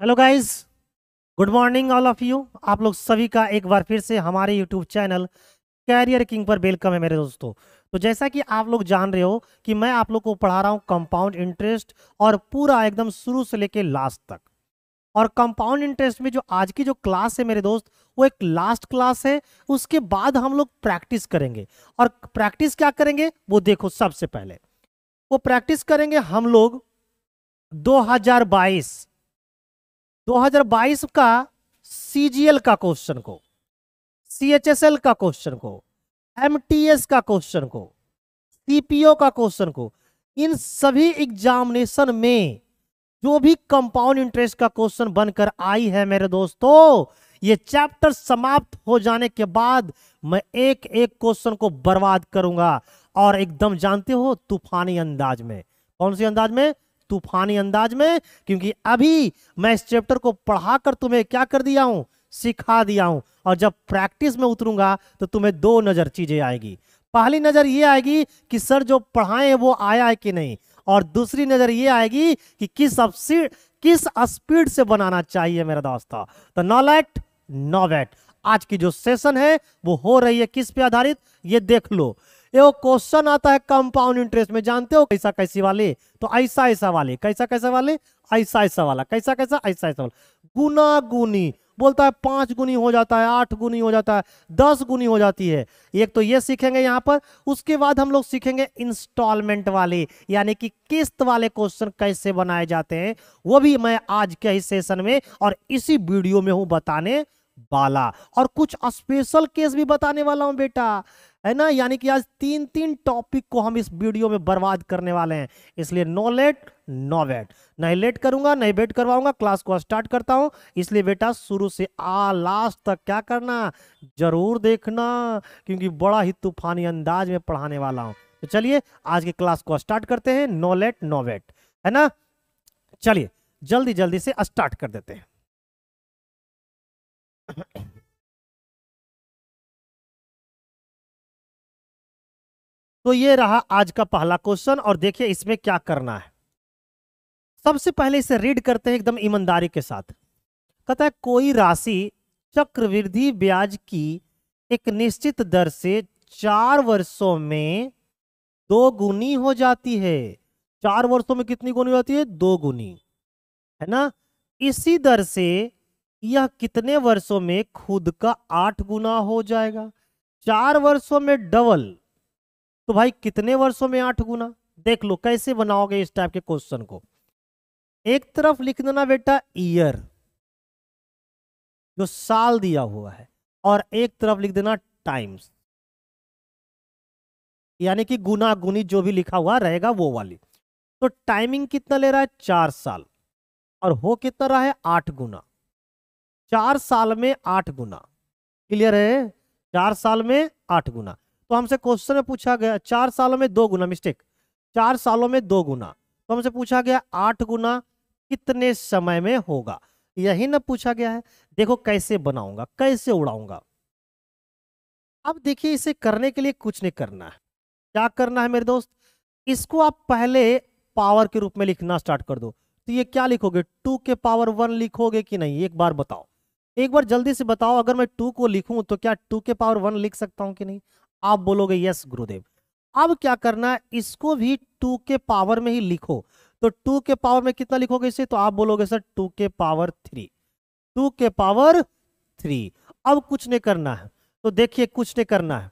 Hello guys. Good morning all of you. आप लोग सभी का एक बार फिर से हमारे यूट्यूब चैनल कैरियर किंग पर वेलकम है मेरे दोस्तों। तो जैसा कि आप लोग जान रहे हो कि मैं आप लोग को पढ़ा रहा हूँ कंपाउंड इंटरेस्ट, और पूरा एकदम शुरू से लेके लास्ट तक। और कंपाउंड इंटरेस्ट में जो आज की जो क्लास है मेरे दोस्त, वो एक लास्ट क्लास है। उसके बाद हम लोग प्रैक्टिस करेंगे। और प्रैक्टिस क्या करेंगे वो देखो। सबसे पहले वो प्रैक्टिस करेंगे हम लोग 2022 2022 का सीजीएल का क्वेश्चन को, सीएचएसएल का क्वेश्चन को, एमटीएस का क्वेश्चन को, सीपीओ का क्वेश्चन को। इन सभी एग्जामिनेशन में जो भी कंपाउंड इंटरेस्ट का क्वेश्चन बनकर आई है मेरे दोस्तों, ये चैप्टर समाप्त हो जाने के बाद मैं एक एक क्वेश्चन को बर्बाद करूंगा। और एकदम जानते हो, तूफानी अंदाज में। कौन सी अंदाज में? तूफानी अंदाज में। क्योंकि अभी मैं इस चैप्टर को पढ़ाकर तुम्हें क्या कर दिया हूं? सिखा दिया हूं। और जब प्रैक्टिस में उतरूंगा तो तुम्हें दो नजर चीजें आएगी। पहली नजर ये आएगी कि सर जो पढ़ाए वो आया है कि नहीं। और दूसरी नजर ये आएगी कि किस स्पीड से बनाना चाहिए मेरा दोस्तों। तो नो लेट नो वेट। आज की जो सेशन है वो हो रही है किस पे आधारित, ये देख लो। ये क्वेश्चन आता है कंपाउंड इंटरेस्ट में, जानते हो कैसा कैसी वाले? तो ऐसा ऐसा वाले, कैसा कैसा वाले, ऐसा ऐसा वाला, कैसा कैसा, ऐसा ऐसा वाला। गुना गुनी बोलता है, 5 गुनी हो जाता है, 8 गुनी हो जाता है, 10 गुनी हो जाती है। एक तो ये सीखेंगे यहां पर। उसके बाद हम लोग सीखेंगे इंस्टॉलमेंट वाले, यानी कि किस्त वाले क्वेश्चन कैसे बनाए जाते हैं। वो भी मैं आज के इस सेशन में और इसी वीडियो में हूं बताने वाला। और कुछ स्पेशल केस भी बताने वाला हूं बेटा, है ना। यानी कि आज 3 टॉपिक को हम इस वीडियो में बर्बाद करने वाले हैं। इसलिए नो लेट नो वेट। नहीं लेट करूंगा, नहीं वेट करवाऊंगा, क्लास को स्टार्ट करता हूं। इसलिए बेटा शुरू से लास्ट तक क्या करना, जरूर देखना, क्योंकि बड़ा ही तूफानी अंदाज में पढ़ाने वाला हूं। तो चलिए आज की क्लास को स्टार्ट करते हैं। नो लेट नो वेट, है ना। चलिए जल्दी जल्दी से स्टार्ट कर देते हैं। तो ये रहा आज का पहला क्वेश्चन, और देखिए इसमें क्या करना है। सबसे पहले इसे रीड करते हैं एकदम ईमानदारी के साथ। कहता है कोई राशि चक्रवृद्धि ब्याज की एक निश्चित दर से 4 वर्षों में 2 गुनी हो जाती है। 4 वर्षों में कितनी गुनी हो जाती है? 2 गुनी, है ना। इसी दर से यह कितने वर्षों में खुद का 8 गुना हो जाएगा? 4 वर्षों में डबल, तो भाई कितने वर्षों में 8 गुना? देख लो कैसे बनाओगे इस टाइप के क्वेश्चन को। एक तरफ लिख देना बेटा ईयर, जो साल दिया हुआ है, और एक तरफ लिख देना टाइम्स, यानी कि गुना गुनी जो भी लिखा हुआ रहेगा वो वाली। तो टाइमिंग कितना ले रहा है? 4 साल। और हो कितना रहा है? 8 गुना। 4 साल में 8 गुना। क्लियर है? 4 साल में 8 गुना। तो हमसे क्वेश्चन में पूछा गया 4 सालों में 2 गुना, मिस्टेक, 4 सालों में 2 गुना। तो हमसे पूछा गया 8 गुना कितने समय में होगा, यही ना पूछा गया है। देखो कैसे बनाऊंगा, कैसे उड़ाऊंगा। अब देखिए इसे करने के लिए कुछ नहीं करना है। क्या करना है मेरे दोस्त? इसको आप पहले पावर के रूप में लिखना स्टार्ट कर दो। तो ये क्या लिखोगे? 2 के पावर 1 लिखोगे कि नहीं? एक बार बताओ, एक बार जल्दी से बताओ। अगर मैं 2 को लिखूं तो क्या 2 के पावर 1 लिख सकता हूं कि नहीं? आप बोलोगे यस गुरुदेव। अब क्या करना है, इसको भी 2 के पावर में ही लिखो। तो 2 के पावर में कितना लिखोगे इसे? तो आप बोलोगे सर 2 के पावर 3। 2 के पावर 3। अब कुछ नहीं करना है। तो देखिए कुछ नहीं करना है।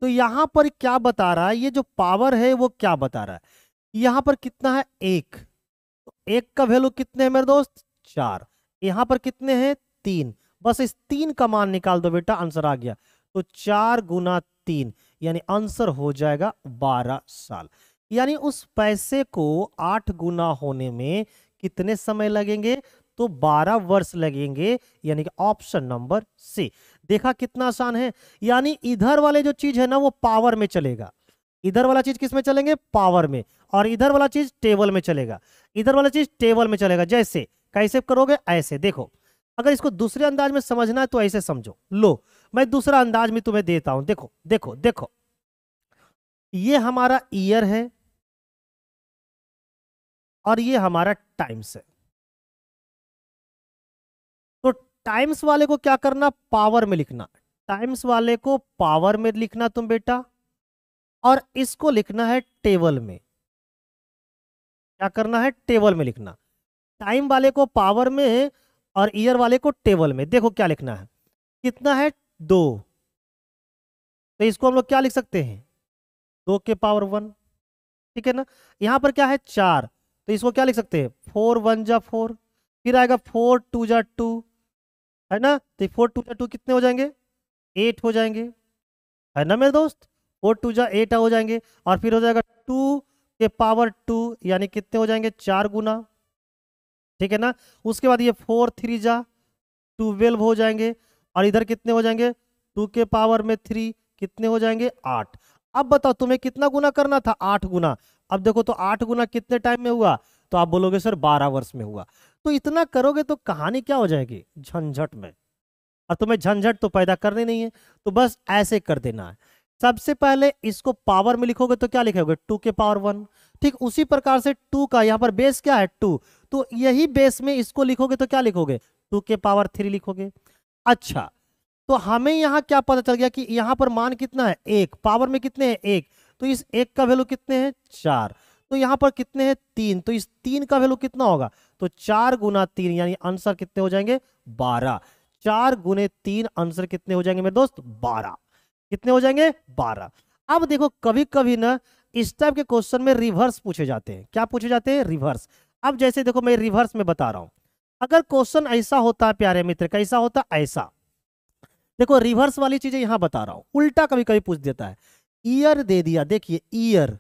तो यहां पर क्या बता रहा है, ये जो पावर है वो क्या बता रहा है? यहां पर कितना है? 1। तो 1 का वैल्यू कितने हैं मेरे दोस्त? 4। यहां पर कितने हैं? 3। बस इस 3 का मान निकाल दो बेटा, आंसर आ गया। तो 4 गुना 3, यानी आंसर हो जाएगा 12 साल। यानी उस पैसे को 8 गुना होने में कितने समय लगेंगे? तो 12 वर्ष लगेंगे, यानी कि ऑप्शन नंबर सी। देखा कितना आसान है। यानी इधर वाले जो चीज है ना वो पावर में चलेगा, इधर वाला चीज किस में चलेंगे? पावर में। और इधर वाला चीज टेबल में चलेगा, इधर वाला चीज टेबल में चलेगा। जैसे कैसे करोगे? ऐसे देखो। अगर इसको दूसरे अंदाज में समझना है तो ऐसे समझो। लो मैं दूसरा अंदाज में तुम्हें देता हूं। देखो देखो देखो, ये हमारा ईयर है और ये हमारा टाइम्स है। टाइम्स वाले को क्या करना, पावर में लिखना, टाइम्स वाले को पावर में लिखना तुम बेटा, और इसको लिखना है टेबल में। क्या करना है, टेबल में लिखना। टाइम वाले को पावर में और ईयर वाले को टेबल में। देखो क्या लिखना है, कितना है 2, तो इसको हम लोग क्या लिख सकते हैं, 2 के पावर 1, ठीक है ना। यहां पर क्या है 4, तो इसको क्या लिख सकते हैं, 4 1 जा 4, फिर आएगा 4 2 जा 2, है ना। तो 4 2 जा 2 कितने हो जाएंगे, 8 हो जाएंगे, है ना मेरे दोस्त। 4 2 जा 8 हो जाएंगे, और फिर हो जाएगा 2 के पावर 2, यानी कितने हो जाएंगे 4 गुना, ठीक है ना। उसके बाद ये 4 3 जा 12 हो जाएंगे, और इधर कितने हो जाएंगे 2 के पावर में 3, कितने हो जाएंगे 8। अब बताओ तुम्हें कितना गुना करना था, 8 गुना। अब देखो तो 8 गुना कितने टाइम में हुआ, तो आप बोलोगे सर 12 वर्ष में हुआ। तो इतना करोगे तो कहानी क्या हो जाएगी, झंझट में, और तुम्हें झंझट तो पैदा करनी नहीं है, तो बस ऐसे कर देना है। सबसे पहले इसको पावर में लिखोगे तो क्या लिखोगे, 2 के पावर 1। ठीक उसी प्रकार से 2 का यहाँ पर बेस क्या है 2, तो यही बेस में इसको लिखोगे तो क्या लिखोगे, 2 के पावर 3 लिखोगे। अच्छा, तो हमें यहाँ क्या पता चल गया कि यहाँ पर मान कितना है 1, पावर में कितने हैं 1, तो इस 1 का वैल्यू कितने हैं 4, तो यहाँ पर कितने हैं 3, तो इस 3 का वैल्यू कितना होगा, तो 4 गुना 3, यानी आंसर कितने हो जाएंगे 12। 4 गुने 3 आंसर कितने हो जाएंगे मेरे दोस्त, 12। कितने हो जाएंगे 12। अब देखो कभी कभी ना इस टाइप के क्वेश्चन में रिवर्स पूछे जाते हैं। क्या पूछे जाते हैं, रिवर्स। अब जैसे देखो मैं रिवर्स में बता रहा हूं, अगर क्वेश्चन ऐसा होता है प्यारे मित्र, कैसा होता है ऐसा, देखो रिवर्स वाली चीजें यहां बता रहा हूं, उल्टा कभी कभी पूछ देता है। ईयर दे दिया, देखिए ईयर,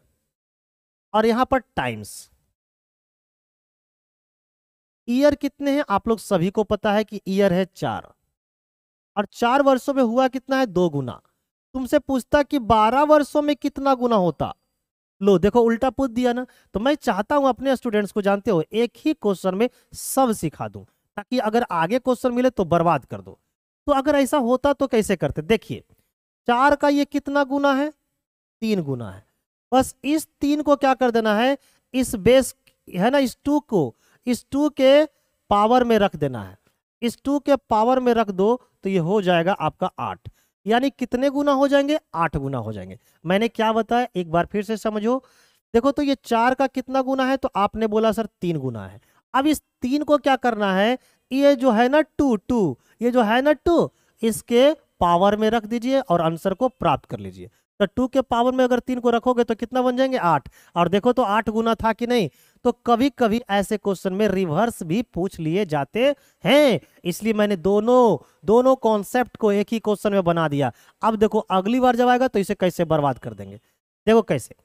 और यहां पर टाइम्स। ईयर कितने हैं आप लोग सभी को पता है कि ईयर है 4, और 4 वर्षों में हुआ कितना है 2 गुना। तुमसे पूछता कि 12 वर्षों में कितना गुना होता, लो देखो उल्टा पूछ दिया ना। तो मैं चाहता हूं अपने स्टूडेंट्स को, जानते हो, एक ही क्वेश्चन में सब सिखा दूं, ताकि अगर आगे क्वेश्चन मिले तो बर्बाद कर दो। तो अगर ऐसा होता तो कैसे करते, देखिए 4 का ये कितना गुना है, 3 गुना है। बस इस 3 को क्या कर देना है, इस बेस है ना, इस 2 को इस 2 के पावर में रख देना है। इस 2 के पावर में रख दो तो ये हो जाएगा आपका 8, यानी कितने गुना हो जाएंगे, 8 गुना हो जाएंगे। मैंने क्या बताया एक बार फिर से समझो। देखो तो ये 4 का कितना गुना है, तो आपने बोला सर 3 गुना है। अब इस 3 को क्या करना है, ये जो है ना 2, ये जो है ना 2, इसके पावर में रख दीजिए और आंसर को प्राप्त कर लीजिए। तो 2 के पावर में अगर 3 को रखोगे तो कितना बन जाएंगे 8, और देखो तो 8 गुना था कि नहीं। तो कभी कभी ऐसे क्वेश्चन में रिवर्स भी पूछ लिए जाते हैं, इसलिए मैंने दोनों कॉन्सेप्ट को एक ही क्वेश्चन में बना दिया। अब देखो अगली बार जब आएगा तो इसे कैसे बर्बाद कर देंगे, देखो कैसे।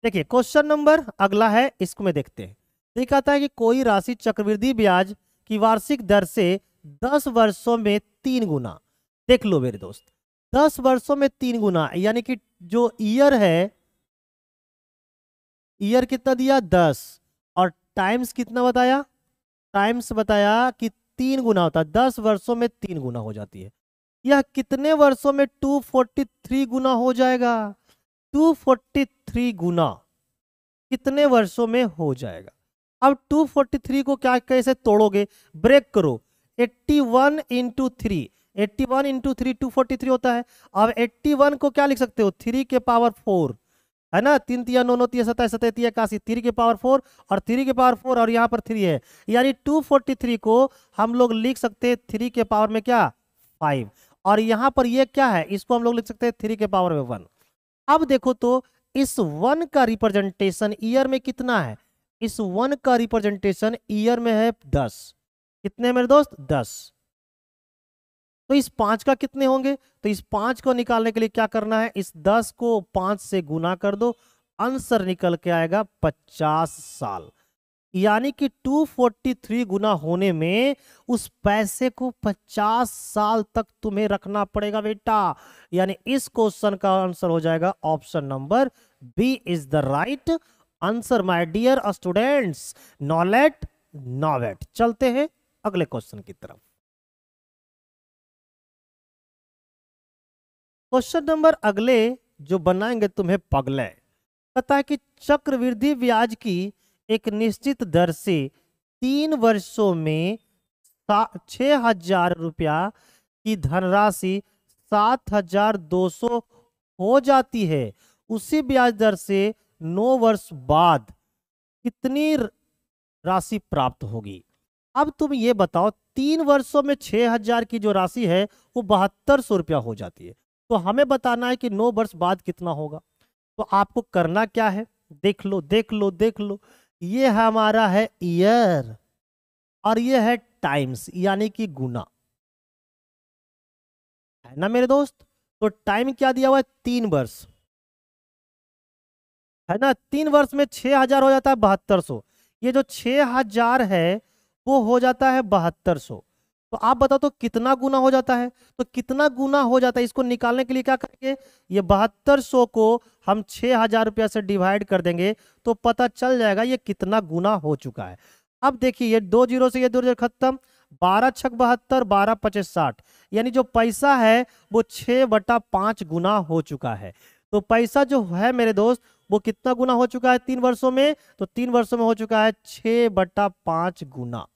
देखिए क्वेश्चन नंबर अगला है, इसको में देखते हैं। ये कहता है कि कोई राशि चक्रवृद्धि ब्याज की वार्षिक दर से 10 वर्षों में 3 गुना। देख लो मेरे दोस्त, 10 वर्षों में 3 गुना, यानी कि जो ईयर है, ईयर कितना दिया 10, और टाइम्स कितना बताया, टाइम्स बताया कि 3 गुना होता है, 10 वर्षों में 3 गुना हो जाती है। यह कितने वर्षों में 243 गुना हो जाएगा, 243 गुना कितने वर्षों में हो जाएगा। अब 243 को क्या कैसे तोड़ोगे, ब्रेक करो, 81 इंटू 3, 81 इंटू 3 243 होता है। अब 81 को क्या लिख सकते हो, 3 के पावर 4, है ना, 3 तिया 9 9 तिया 27 27 तिया 81, 3 के पावर 4 और 3 के पावर 4, और यहाँ पर 3 है, यानी 243 को हम लोग लिख सकते हैं 3 के पावर में क्या 5, और यहाँ पर ये क्या है, इसको हम लोग लिख सकते हैं 3 के पावर में 1। अब देखो तो इस 1 का रिप्रेजेंटेशन ईयर में कितना है, इस 1 का रिप्रेजेंटेशन ईयर में है 10, कितने मेरे दोस्त 10। तो इस 5 का कितने होंगे, तो इस 5 को निकालने के लिए क्या करना है, इस 10 को 5 से गुना कर दो, आंसर निकल के आएगा 50 साल। यानी कि 243 गुना होने में उस पैसे को 50 साल तक तुम्हें रखना पड़ेगा बेटा। यानी इस क्वेश्चन का आंसर हो जाएगा option number B is the right answer my dear students. नॉलेट नॉवेट। चलते हैं अगले क्वेश्चन की तरफ। क्वेश्चन नंबर अगले जो बनाएंगे तुम्हें पगले, कहता है कि चक्रवृद्धि ब्याज की एक निश्चित दर से 3 वर्षों में 6,000 रुपया की धनराशि 7,200 हो जाती है, उसी ब्याज दर से 9 वर्ष बाद कितनी राशि प्राप्त होगी। अब तुम ये बताओ, 3 वर्षों में 6,000 की जो राशि है वो 7,200 रुपया हो जाती है, तो हमें बताना है कि 9 वर्ष बाद कितना होगा। तो आपको करना क्या है, देख लो देख लो देख लो, ये हमारा है ईयर और ये है टाइम्स यानी कि गुना, है ना मेरे दोस्त। तो टाइम क्या दिया हुआ है, 3 वर्ष, है ना। 3 वर्ष में 6,000 हो जाता है 7,200, ये जो 6,000 है वो हो जाता है 7,200। तो आप बताओ तो कितना गुना हो जाता है, तो कितना गुना हो जाता है इसको निकालने के लिए क्या करेंगे, ये 7,200 को हम 6,000 रुपया से डिवाइड कर देंगे तो पता चल जाएगा ये कितना गुना हो चुका है। अब देखिए ये 2 जीरो से ये 2 जीरो खत्म, 12 छक 72, 12 पचे 60, यानी जो पैसा है वो 6/5 गुना हो चुका है। तो पैसा जो है मेरे दोस्त वो कितना गुना हो चुका है 3 वर्षों में, तो 3 वर्षों में हो चुका है 6/5 गुना।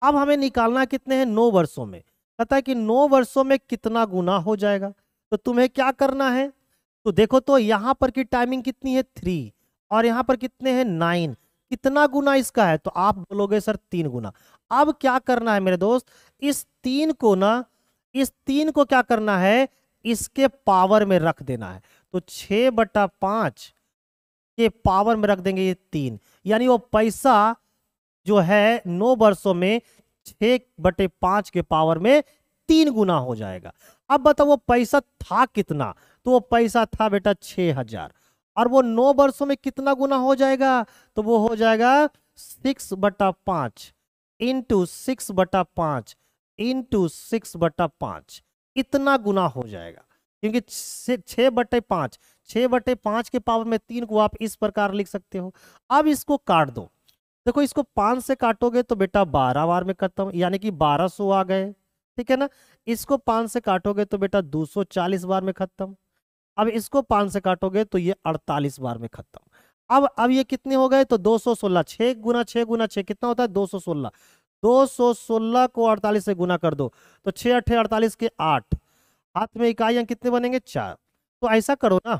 अब हमें निकालना कितने हैं, 9 वर्षों में। कहता है कि 9 वर्षों में कितना गुना हो जाएगा, तो तुम्हें क्या करना है, तो देखो तो यहां पर की टाइमिंग कितनी है 3 और यहां पर कितने हैं 9, कितना गुना इसका है, तो आप बोलोगे सर 3 गुना। अब क्या करना है मेरे दोस्त, इस 3 को ना, इस 3 को क्या करना है, इसके पावर में रख देना है। तो 6/5 के पावर में रख देंगे ये 3, यानी वो पैसा जो है 9 वर्षों में 6/5 के पावर में 3 गुना हो जाएगा। अब बताओ वो पैसा था कितना, तो वो पैसा था बेटा 6,000, और वो 9 वर्षों में कितना गुना हो जाएगा, तो वो हो जाएगा 6/5 इंटू 6/5 इंटू 6/5, इतना गुना हो जाएगा। क्योंकि 6/5, 6/5 के पावर में 3 को आप इस प्रकार लिख सकते हो। अब इसको काट दो, देखो इसको 5 से काटोगे तो बेटा 12 बार में खत्म, यानी कि 1200 आ गए, ठीक है ना। इसको 5 से काटोगे तो बेटा 240 बार में खत्म। अब इसको 5 से काटोगे तो ये 48 बार में खत्म। अब ये कितने हो गए, तो 216, 6 गुना 6 गुना 6 कितना होता है 216, 216 को 48 से गुना कर दो तो 6 8 48 के 8, हाथ में इकाइयां कितने बनेंगे 4। तो ऐसा करो ना,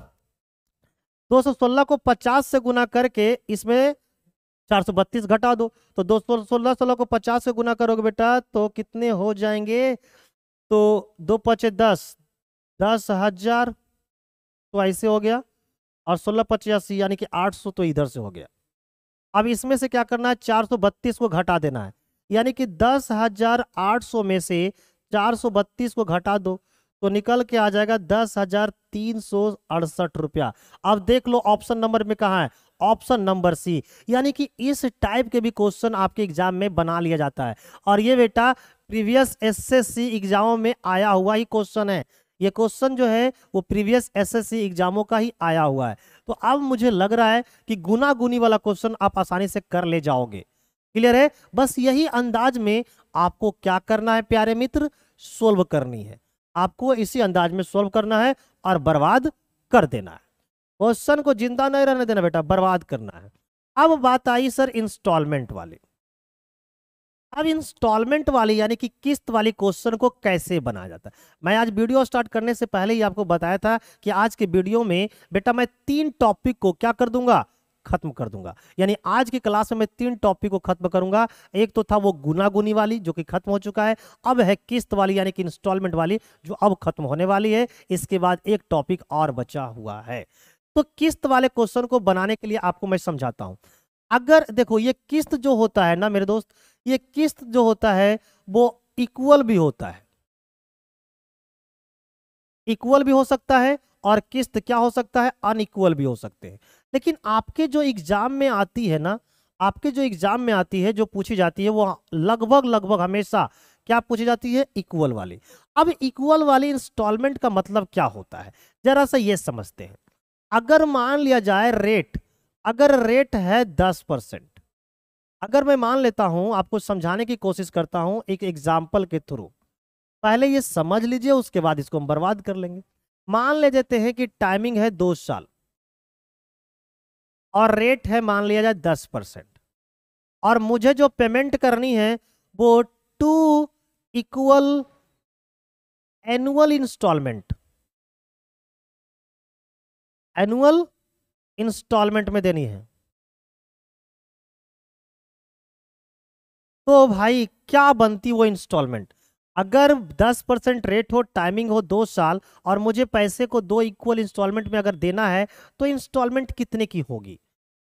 216 को 50 से गुना करके इसमें 432 घटा दो, तो 216 को 50 से गुना करोगे बेटा तो कितने हो जाएंगे, तो 2 पचे 10, 10,000, तो ऐसे हो गया, और 16 × 85 यानी कि 800 तो इधर से हो गया। अब इसमें से क्या करना है, 432 को घटा देना है, यानी कि 10,800 में से 432 को घटा दो तो निकल के आ जाएगा 10,368 रुपया। अब देख लो ऑप्शन नंबर में कहाँ है, ऑप्शन नंबर सी, यानी कि इस टाइप के भी क्वेश्चन आपके एग्जाम में बना लिया जाता है। और ये बेटा प्रीवियस एसएससी एग्जामों में आया हुआ ही क्वेश्चन है, ये क्वेश्चन जो है वो प्रीवियस एसएससी एग्जामों का ही आया हुआ है। तो अब मुझे लग रहा है कि गुना गुनी वाला क्वेश्चन आप आसानी से कर ले जाओगे, क्लियर है। बस यही अंदाज में आपको क्या करना है प्यारे मित्र, सोल्व करनी है, आपको इसी अंदाज में सोल्व करना है और बर्बाद कर देना है। क्वेश्चन को जिंदा नहीं रहने देना बेटा, बर्बाद करना है। अब बात आई सर इंस्टॉलमेंट वाली। अब इंस्टॉलमेंट वाली यानी कि किस्त वाली क्वेश्चन को कैसे बनाया जाता है, मैं आज वीडियो स्टार्ट करने से पहले ही आपको बताया था कि आज के वीडियो में बेटा मैं 3 टॉपिक को क्या कर दूंगा, खत्म कर दूंगा। यानी आज की क्लास में मैं 3 टॉपिक को खत्म करूंगा। एक तो था वो गुना गुनी वाली जो कि खत्म हो चुका है, अब है किस्त वाली यानी कि इंस्टॉलमेंट वाली जो अब खत्म होने वाली है। इसके बाद एक टॉपिक और बचा हुआ है। तो किस्त वाले क्वेश्चन को बनाने के लिए आपको मैं समझाता हूं। अगर देखो ये किस्त जो होता है ना मेरे दोस्त, ये किस्त जो होता है वो इक्वल भी होता है, इक्वल भी हो सकता है और किस्त क्या हो सकता है, अनइक्वल भी हो सकते हैं। लेकिन आपके जो एग्जाम में आती है ना, आपके जो एग्जाम में आती है जो पूछी जाती है वो लगभग लगभग हमेशा क्या पूछी जाती है, इक्वल वाली। अब इक्वल वाली इंस्टॉलमेंट का मतलब क्या होता है जरा सा ये समझते हैं। अगर मान लिया जाए रेट, अगर रेट है 10%, अगर मैं मान लेता हूं, आपको समझाने की कोशिश करता हूं एक एग्जाम्पल के थ्रू, पहले ये समझ लीजिए उसके बाद इसको हम बर्बाद कर लेंगे। मान ले देते हैं कि टाइमिंग है 2 साल और रेट है मान लिया जाए 10%, और मुझे जो पेमेंट करनी है वो 2 इक्वल एनुअल इंस्टॉलमेंट में देनी है। तो भाई क्या बनती वो इंस्टॉलमेंट? अगर 10% रेट हो, टाइमिंग हो 2 साल, और मुझे पैसे को 2 इक्वल इंस्टॉलमेंट में अगर देना है, तो इंस्टॉलमेंट कितने की होगी?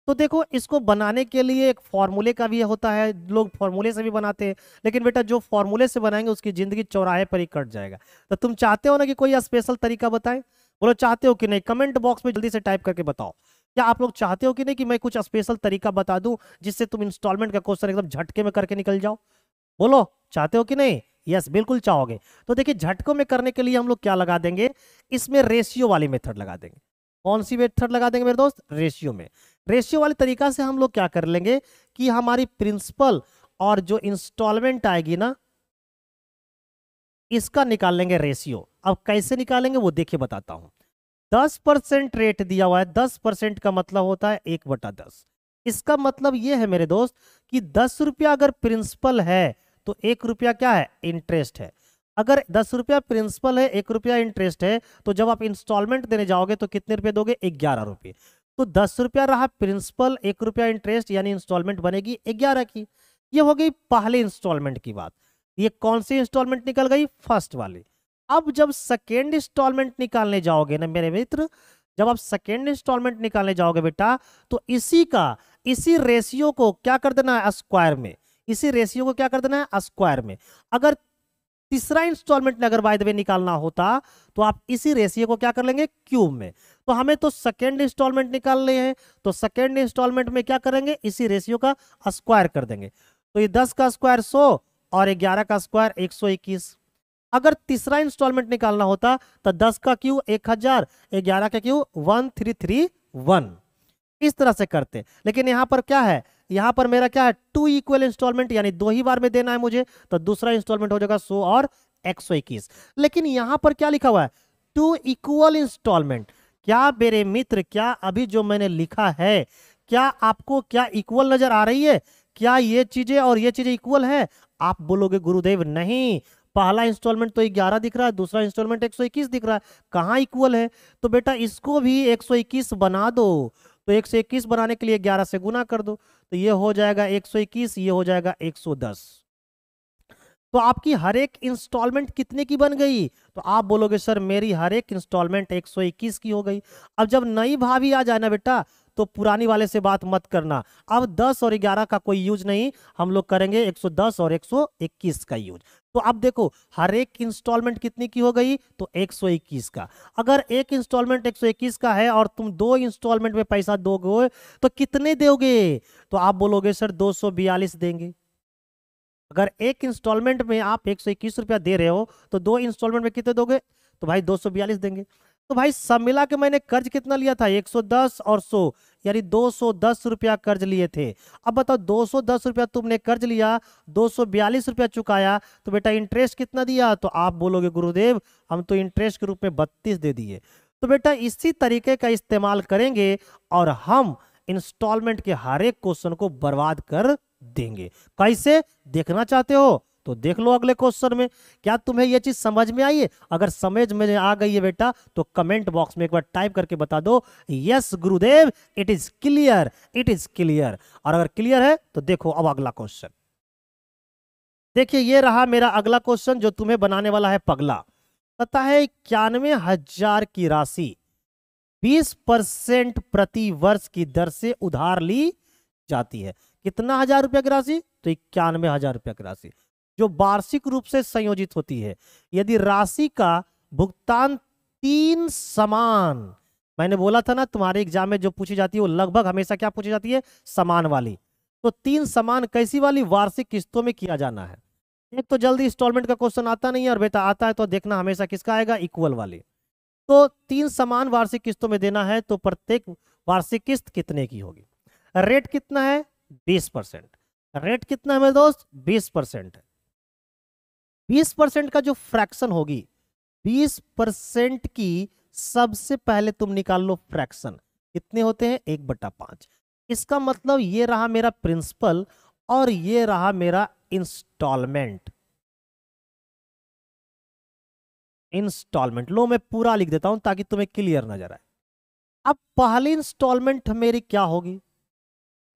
तो देखो, इसको बनाने के लिए एक फॉर्मूले का भी होता है, लोग फॉर्मूले से भी बनाते हैं, लेकिन बेटा जो फॉर्मूले से बनाएंगे उसकी जिंदगी चौराहे पर ही कट जाएगा। तो तुम चाहते हो ना कि कोई स्पेशल तरीका बताएं? बोलो चाहते हो कि नहीं? कमेंट बॉक्स में जल्दी से टाइप करके बताओ। क्या आप लोग चाहते हो कि नहीं कि मैं कुछ स्पेशल तरीका बता दूं जिससे तुम इंस्टॉलमेंट का क्वेश्चन एकदम झटके में करके निकल जाओ? बोलो चाहते हो कि नहीं? यस, बिल्कुल चाहोगे। तो देखिए, झटकों में करने के लिए हम लोग क्या लगा देंगे, इसमें रेशियो वाली मेथड लगा देंगे। कौन सी मेथड लगा देंगे मेरे दोस्त? रेशियो में। रेशियो वाले तरीका से हम लोग क्या कर लेंगे कि हमारी प्रिंसिपल और जो इंस्टॉलमेंट आएगी ना, इसका निकाल लेंगे रेशियो। अब कैसे निकालेंगे वो देखिए बताता हूं। 10% रेट दिया हुआ है, 10% का मतलब होता है 1/10। इसका मतलब ये है मेरे दोस्त कि 10 रुपया अगर प्रिंसिपल है तो 1 रुपया क्या है? इंटरेस्ट है। अगर 10 रुपया प्रिंसिपल है, 1 रुपया इंटरेस्ट है, तो जब आप इंस्टॉलमेंट देने जाओगे तो कितने रुपए दोगे? 11 रुपये। तो 10 रुपया रहा प्रिंसिपल, 1 रुपया इंटरेस्ट, यानी इंस्टॉलमेंट बनेगी 11 की। ये हो गई पहले इंस्टॉलमेंट की बात। ये कौन सी इंस्टॉलमेंट निकल गई? फर्स्ट वाली। अब जब सेकेंड इंस्टॉलमेंट निकालने जाओगे ना मेरे मित्र, जब आप सेकेंड इंस्टॉलमेंट निकालने जाओगे बेटा, तो इसी रेशियो को क्या कर देना है? स्क्वायर में। इसी रेशियो को क्या कर देना है? स्क्वायर में। अगर तीसरा इंस्टॉलमेंट अगर बाय द वे निकालना होता, तो आप इसी रेशियो को क्या कर लेंगे? क्यूब में। तो हमें तो सेकेंड इंस्टॉलमेंट निकालने हैं, तो सेकेंड इंस्टॉलमेंट में क्या करेंगे? इसी रेशियो का स्क्वायर कर देंगे। तो ये 10 का स्क्वायर 100 और 11 का स्क्वायर 121। अगर तीसरा इंस्टॉलमेंट निकालना होता तो 10 का क्यू 1000, 11 का क्यू 1331। इस तरह से करते। लेकिन यहां पर क्या है? यहां पर मेरा क्या है? 2 इक्वल इंस्टॉलमेंट, यानी 2 ही बार में देना है मुझे, तो दूसरा इंस्टॉलमेंट हो जाएगा 100 और 121। लेकिन यहां पर क्या लिखा हुआ है? 2 इक्वल इंस्टॉलमेंट। क्या मेरे मित्र, क्या अभी जो मैंने लिखा है, क्या आपको क्या इक्वल नजर आ रही है? क्या ये चीजें और ये चीजें इक्वल है? आप बोलोगे गुरुदेव नहीं, पहला इंस्टॉलमेंट तो 11 दिख रहा है, दूसरा इंस्टॉलमेंट 121 दिख रहा है, कहाँ इक्वल है? तो बेटा इसको भी 121 बना दो। तो 121 बनाने के लिए 11 से गुना कर दो, तो ये हो जाएगा 121, ये हो जाएगा 110। तो आपकी हर एक इंस्टॉलमेंट कितने की बन गई? तो आप बोलोगे सर मेरी हर एक इंस्टॉलमेंट 121 की हो गई। अब जब नई भाभी आ जाए ना बेटा, तो पुरानी वाले से बात मत करना। अब 10 और 11 का कोई यूज नहीं, हम लोग करेंगे 110 और 121 का यूज। तो अब देखो, हर एक इंस्टॉलमेंट कितनी की हो गई? तो 121 का। अगर एक इंस्टॉलमेंट 121 का है और तुम 2 इंस्टॉलमेंट में पैसा दोगे, तो कितने दोगे? तो आप बोलोगे सर 242 देंगे। अगर एक इंस्टॉलमेंट में आप 121 रुपया दे रहे हो, तो 2 इंस्टॉलमेंट में कितने दोगे? तो भाई 242 देंगे। तो भाई सब मिला के मैंने कर्ज कितना लिया था? 110 और 100, यानी 210 रुपया कर्ज लिए थे। अब बताओ, 210 रुपया तुमने कर्ज लिया, 242 रुपया चुकाया, तो बेटा इंटरेस्ट कितना दिया? तो आप बोलोगे गुरुदेव हम तो इंटरेस्ट के रूप में 32 दे दिए। तो बेटा इसी तरीके का इस्तेमाल करेंगे और हम इंस्टॉलमेंट के हर एक क्वेश्चन को बर्बाद कर देंगे। कैसे देखना चाहते हो तो देख लो अगले क्वेश्चन में। क्या तुम्हें यह चीज समझ में आई है? अगर समझ में आ गई है बेटा, तो कमेंट बॉक्स में एक बार टाइप करके बता दो, yes Gurudev it is clear, it is clear. और अगर क्लियर है तो देखो अब अगला क्वेश्चन। देखिए ये रहा मेरा अगला क्वेश्चन जो तुम्हें बनाने वाला है पगला। पता है 91,000 की राशि 20% प्रति वर्ष की दर से उधार ली जाती है। कितना हजार रुपया की राशि? तो 91,000 रुपया की राशि जो वार्षिक रूप से संयोजित होती है। यदि राशि का भुगतान 3 समान, मैंने बोला था ना तुम्हारे एग्जाम में जो पूछी जाती है वो लगभग हमेशा क्या पूछी जाती है? समान वाली। तो 3 समान कैसी वाली? वार्षिक किस्तों में किया जाना है। एक तो जल्दी इंस्टॉलमेंट का क्वेश्चन आता नहीं है, और बेटा आता है तो देखना हमेशा किसका आएगा? इक्वल वाले। तो 3 समान वार्षिक किस्तों में देना है, तो प्रत्येक वार्षिक किस्त कितने की होगी? रेट कितना है? 20%। रेट कितना है मेरे दोस्त? 20% है। 20% का जो फ्रैक्शन होगी, 20% की सबसे पहले तुम निकाल लो फ्रैक्शन। कितने होते हैं? 1/5। इसका मतलब ये रहा मेरा प्रिंसिपल और ये रहा मेरा इंस्टॉलमेंट। इंस्टॉलमेंट लो मैं पूरा लिख देता हूं ताकि तुम्हें क्लियर नजर आए। अब पहली इंस्टॉलमेंट मेरी क्या होगी?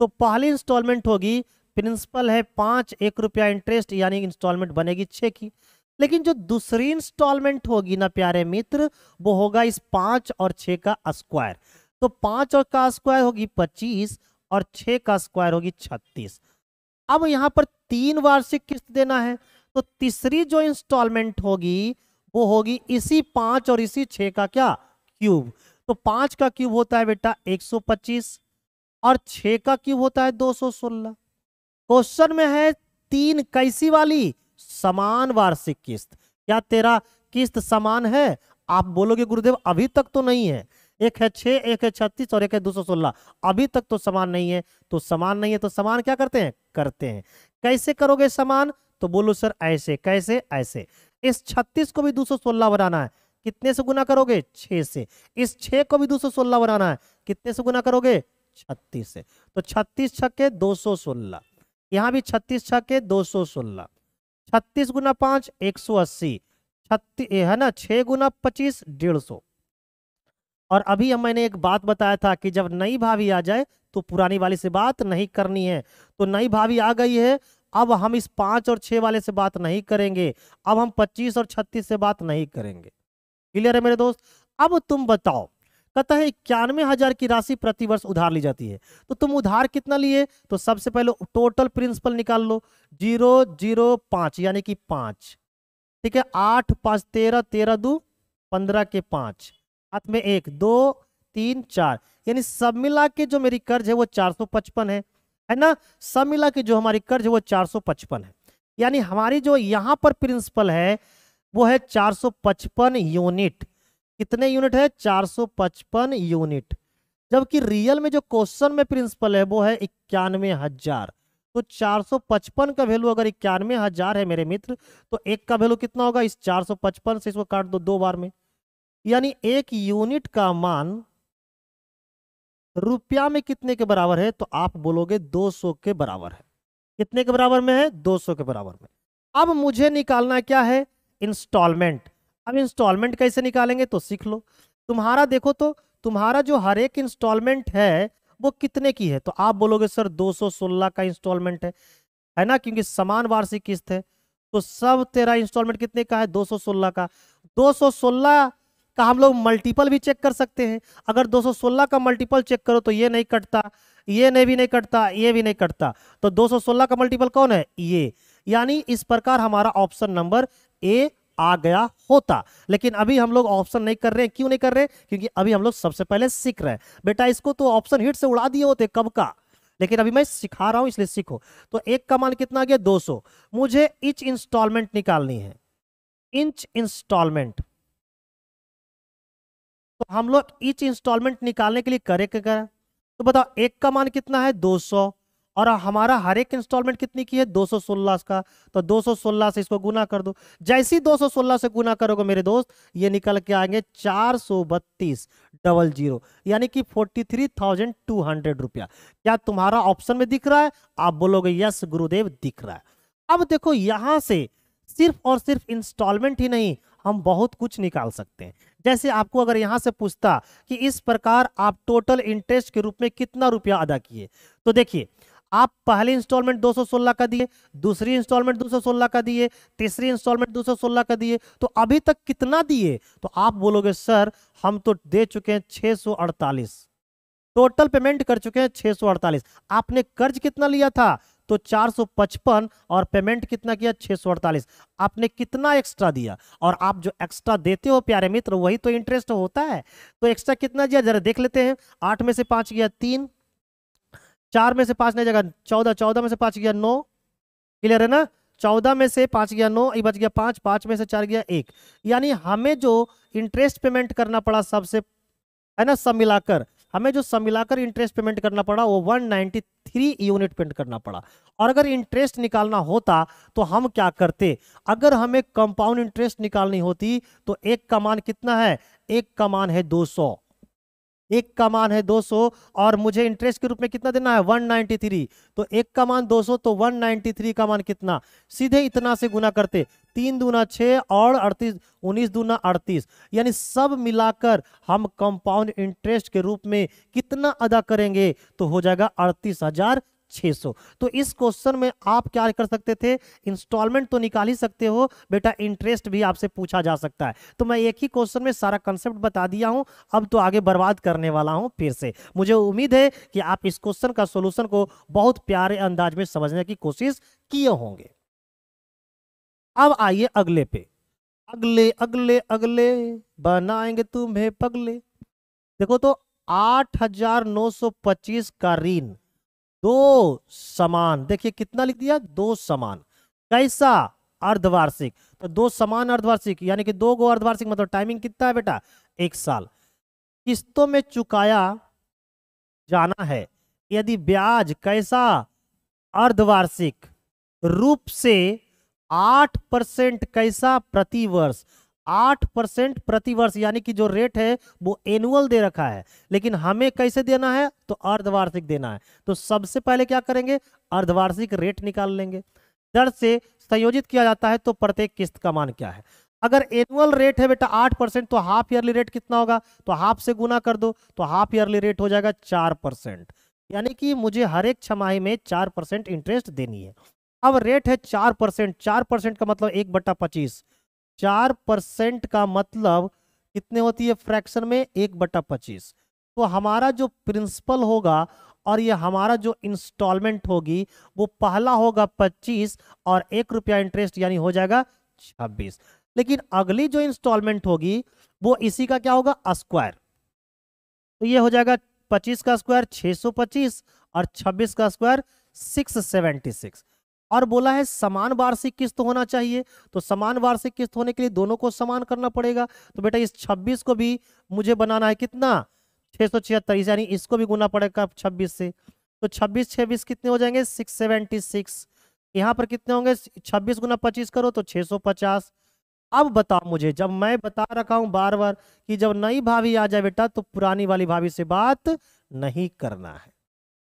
तो पहली इंस्टॉलमेंट होगी, प्रिंसिपल है 5, 1 रुपया इंटरेस्ट, यानी इंस्टॉलमेंट बनेगी 6 की। लेकिन जो दूसरी इंस्टॉलमेंट होगी ना प्यारे मित्र, वो होगा इस 5 और 6 का स्क्वायर। तो 5 और का स्क्वायर होगी 25 और 6 का स्क्वायर होगी 36। अब यहां पर 3 वार्षिक किस्त देना है, तो तीसरी जो इंस्टॉलमेंट होगी वो होगी इसी 5 और इसी 6 का क्या क्यूब। तो 5 का क्यूब होता है बेटा 125 और 6 का क्यूब होता है 216। क्वेश्चन में है 3 कैसी वाली? समान वार्षिक किस्त। क्या तेरा किस्त समान है? आप बोलोगे गुरुदेव अभी तक तो नहीं है, एक है 6, एक है 36 और एक है 216, अभी तक तो समान नहीं है। तो समान नहीं है तो समान क्या करते हैं? करते हैं। कैसे करोगे समान? तो बोलो सर ऐसे। कैसे? ऐसे। इस 36 को भी 216 बनाना है, कितने से गुना करोगे? 6 से। इस 6 को भी 216 बनाना है, कितने से गुना करोगे? 36 से। तो 36 छक्के 216, यहां भी 36 छक्के 216, 36 गुना 5 180, 36 है ना, 6 गुना 25 150। और अभी हम मैंने एक बात बताया था कि जब नई भाभी आ जाए तो पुरानी वाली से बात नहीं करनी है। तो नई भाभी आ गई है, अब हम इस 5 और 6 वाले से बात नहीं करेंगे, अब हम 25 और 36 से बात नहीं करेंगे। क्लियर है मेरे दोस्त? अब तुम बताओ, कहता है 91,000 की राशि प्रति वर्ष उधार ली जाती है, तो तुम उधार कितना लिए? तो सबसे पहले टोटल प्रिंसिपल निकाल लो, 005 यानी कि 5। ठीक है, 8 5 13, 13 2 15 के 5, हाथ में 1 2 3 4, यानी सब मिला के जो मेरी कर्ज है वो 455 है ना। सब मिला के जो हमारी कर्ज है वो 455 है, यानी हमारी जो यहां पर प्रिंसिपल है वो है 455 यूनिट। कितने यूनिट है? 455 यूनिट। जबकि रियल में जो क्वेश्चन में प्रिंसिपल है वो है 91,000। तो 455 का वैल्यू अगर 91,000 है मेरे मित्र, तो एक का वैल्यू कितना होगा? इस 455 से इसको काट दो 2 बार में, यानी 1 यूनिट का मान रुपया में कितने के बराबर है? तो आप बोलोगे 200 के बराबर है। कितने के बराबर में है? 200 के बराबर में। अब मुझे निकालना क्या है? इंस्टॉलमेंट। अब इंस्टॉलमेंट कैसे निकालेंगे तो सीख लो। तुम्हारा देखो तो तुम्हारा जो हर एक इंस्टॉलमेंट है वो कितने की है? तो आप बोलोगे सर 216 का इंस्टॉलमेंट है ना, क्योंकि समान वार्षिक किस्त है। तो सब तेरा इंस्टॉलमेंट कितने का है? 216 का। 216 का हम लोग मल्टीपल भी चेक कर सकते हैं। अगर 216 का मल्टीपल चेक करो तो ये नहीं कटता, ये नहीं भी नहीं कटता, ये भी नहीं कटता, तो 216 का मल्टीपल कौन है? ये। यानी इस प्रकार हमारा ऑप्शन नंबर ए आ गया होता। लेकिन अभी हम लोग ऑप्शन नहीं कर रहे हैं। क्यों नहीं कर रहे? क्योंकि अभी हम लोग सबसे पहले सीख रहे हैं। बेटा इसको तो ऑप्शन हिट से उड़ा दिए होते कब का, लेकिन अभी मैं सिखा रहा हूं इसलिए सीखो। तो एक का मान कितना आ गया? 200। मुझे ईच इंस्टॉलमेंट निकालनी है, इंच इंस्टॉलमेंट। तो हम लोग ईच इंस्टॉलमेंट निकालने के लिए करें क्या? तो बताओ एक का मान कितना है? 200, और हमारा हर एक इंस्टॉलमेंट कितनी की है? 216 का। तो 216 से इसको गुना कर दो। जैसे ही 216 से गुना करोगे मेरे दोस्त, ये निकल के आएंगे 432,000, यानी कि 43,200 रुपया। क्या तुम्हारा ऑप्शन में दिख रहा है? आप बोलोगे यस गुरुदेव दिख रहा है। अब देखो यहां से सिर्फ और सिर्फ इंस्टॉलमेंट ही नहीं, हम बहुत कुछ निकाल सकते हैं। जैसे आपको अगर यहां से पूछता कि इस प्रकार आप टोटल इंटरेस्ट के रूप में कितना रुपया अदा किए, तो देखिए आप पहली इंस्टॉलमेंट 216 का दिए, दूसरी इंस्टॉलमेंट 216 का दिए, तीसरी इंस्टॉलमेंट 216 का दिए, तो अभी तक कितना दिए? तो आप बोलोगे सर हम तो दे चुके हैं 648, टोटल पेमेंट कर चुके हैं 648। आपने कर्ज कितना लिया था? तो 455, और पेमेंट कितना किया? 648। आपने कितना एक्स्ट्रा दिया? और आप जो एक्स्ट्रा देते हो प्यारे मित्र वही तो इंटरेस्ट होता है। तो एक्स्ट्रा कितना दिया जरा देख लेते हैं। 8 में से 5 गया 3, 4 में से 5 नहीं जाएगा 14, 14 में से 5 गया 9। क्लियर है ना? 14 में से 5 गया 9, ये बच गया 5, 5 में से 4 गया 1। यानी हमें जो इंटरेस्ट पेमेंट करना पड़ा सबसे, है ना, सब मिलाकर हमें जो सब मिलाकर इंटरेस्ट पेमेंट करना पड़ा वो 193 यूनिट पेमेंट करना पड़ा। और अगर इंटरेस्ट निकालना होता तो हम क्या करते? अगर हमें कंपाउंड इंटरेस्ट निकालनी होती तो एक का मान कितना है? एक का मान है 200। एक का मान है 200 और मुझे इंटरेस्ट के रूप में कितना देना है 193, तो एक का मान 200 तो 193 का मान कितना, सीधे इतना से गुना करते, 3 दूना 6 और 38, 19 दूना 38, यानी सब मिलाकर हम कंपाउंड इंटरेस्ट के रूप में कितना अदा करेंगे तो हो जाएगा 38,600। तो इस क्वेश्चन में आप क्या कर सकते थे, इंस्टॉलमेंट तो निकाल ही सकते हो बेटा, इंटरेस्ट भी आपसे पूछा जा सकता है। तो मैं एक ही क्वेश्चन में सारा कंसेप्ट बता दिया हूं, अब तो आगे बर्बाद करने वाला हूं फिर से। मुझे उम्मीद है कि आप इस क्वेश्चन का सॉल्यूशन को बहुत प्यारे अंदाज में समझने की कोशिश किए होंगे। अब आइए अगले पे, अगले अगले अगले बनाएंगे तुम्हें पगले। देखो तो 8,925 का ऋण दो समान, देखिए कितना लिख दिया, दो समान, कैसा, अर्धवार्षिक, तो दो समान अर्धवार्षिक यानी कि दो गो अर्धवार्षिक, मतलब टाइमिंग कितना है बेटा, 1 साल, किस्तों में चुकाया जाना है। यदि ब्याज कैसा, अर्धवार्षिक रूप से 8% कैसा, प्रति वर्ष, 8% प्रति वर्ष, यानी कि जो रेट है वो एनुअल दे रखा है, लेकिन हमें कैसे देना है तो अर्धवार्षिक देना है। तो सबसे पहले क्या करेंगे, अर्धवार्षिक रेट निकाल लेंगे, दर से संयोजित किया जाता है तो प्रत्येक किस्त का मान क्या है। अगर एनुअल रेट है बेटा 8% तो हाफ ईयरली रेट कितना होगा, तो हाफ से गुना कर दो तो हाफ ईयरली रेट हो जाएगा 4%, यानी कि मुझे हर एक छमाही में 4% इंटरेस्ट देनी है। अब रेट है 4%, 4% का मतलब 1/25, 4% का मतलब कितने होती है फ्रैक्शन में, 1/25। तो हमारा जो प्रिंसिपल होगा और ये हमारा जो इंस्टॉलमेंट होगी वो पहला होगा 25 और 1 रुपया इंटरेस्ट, यानी हो जाएगा 26। लेकिन अगली जो इंस्टॉलमेंट होगी वो इसी का क्या होगा, स्क्वायर, तो ये हो जाएगा 25 का स्क्वायर 625 और 26 का स्क्वायर 676। और बोला है समान वार्षिक किस्त होना चाहिए, तो समान वार्षिक किस्त होने के लिए दोनों को समान करना पड़ेगा। तो बेटा इस 26 को भी मुझे बनाना है कितना, 676, यानी इसको भी गुना पड़ेगा 26 से, तो 26 26 कितने हो जाएंगे 676। यहाँ पर कितने होंगे 26 गुना 25 करो तो 650। अब बताओ मुझे, जब मैं बता रखा हूं बार बार कि जब नई भाभी आ जाए बेटा तो पुरानी वाली भाभी से बात नहीं करना है।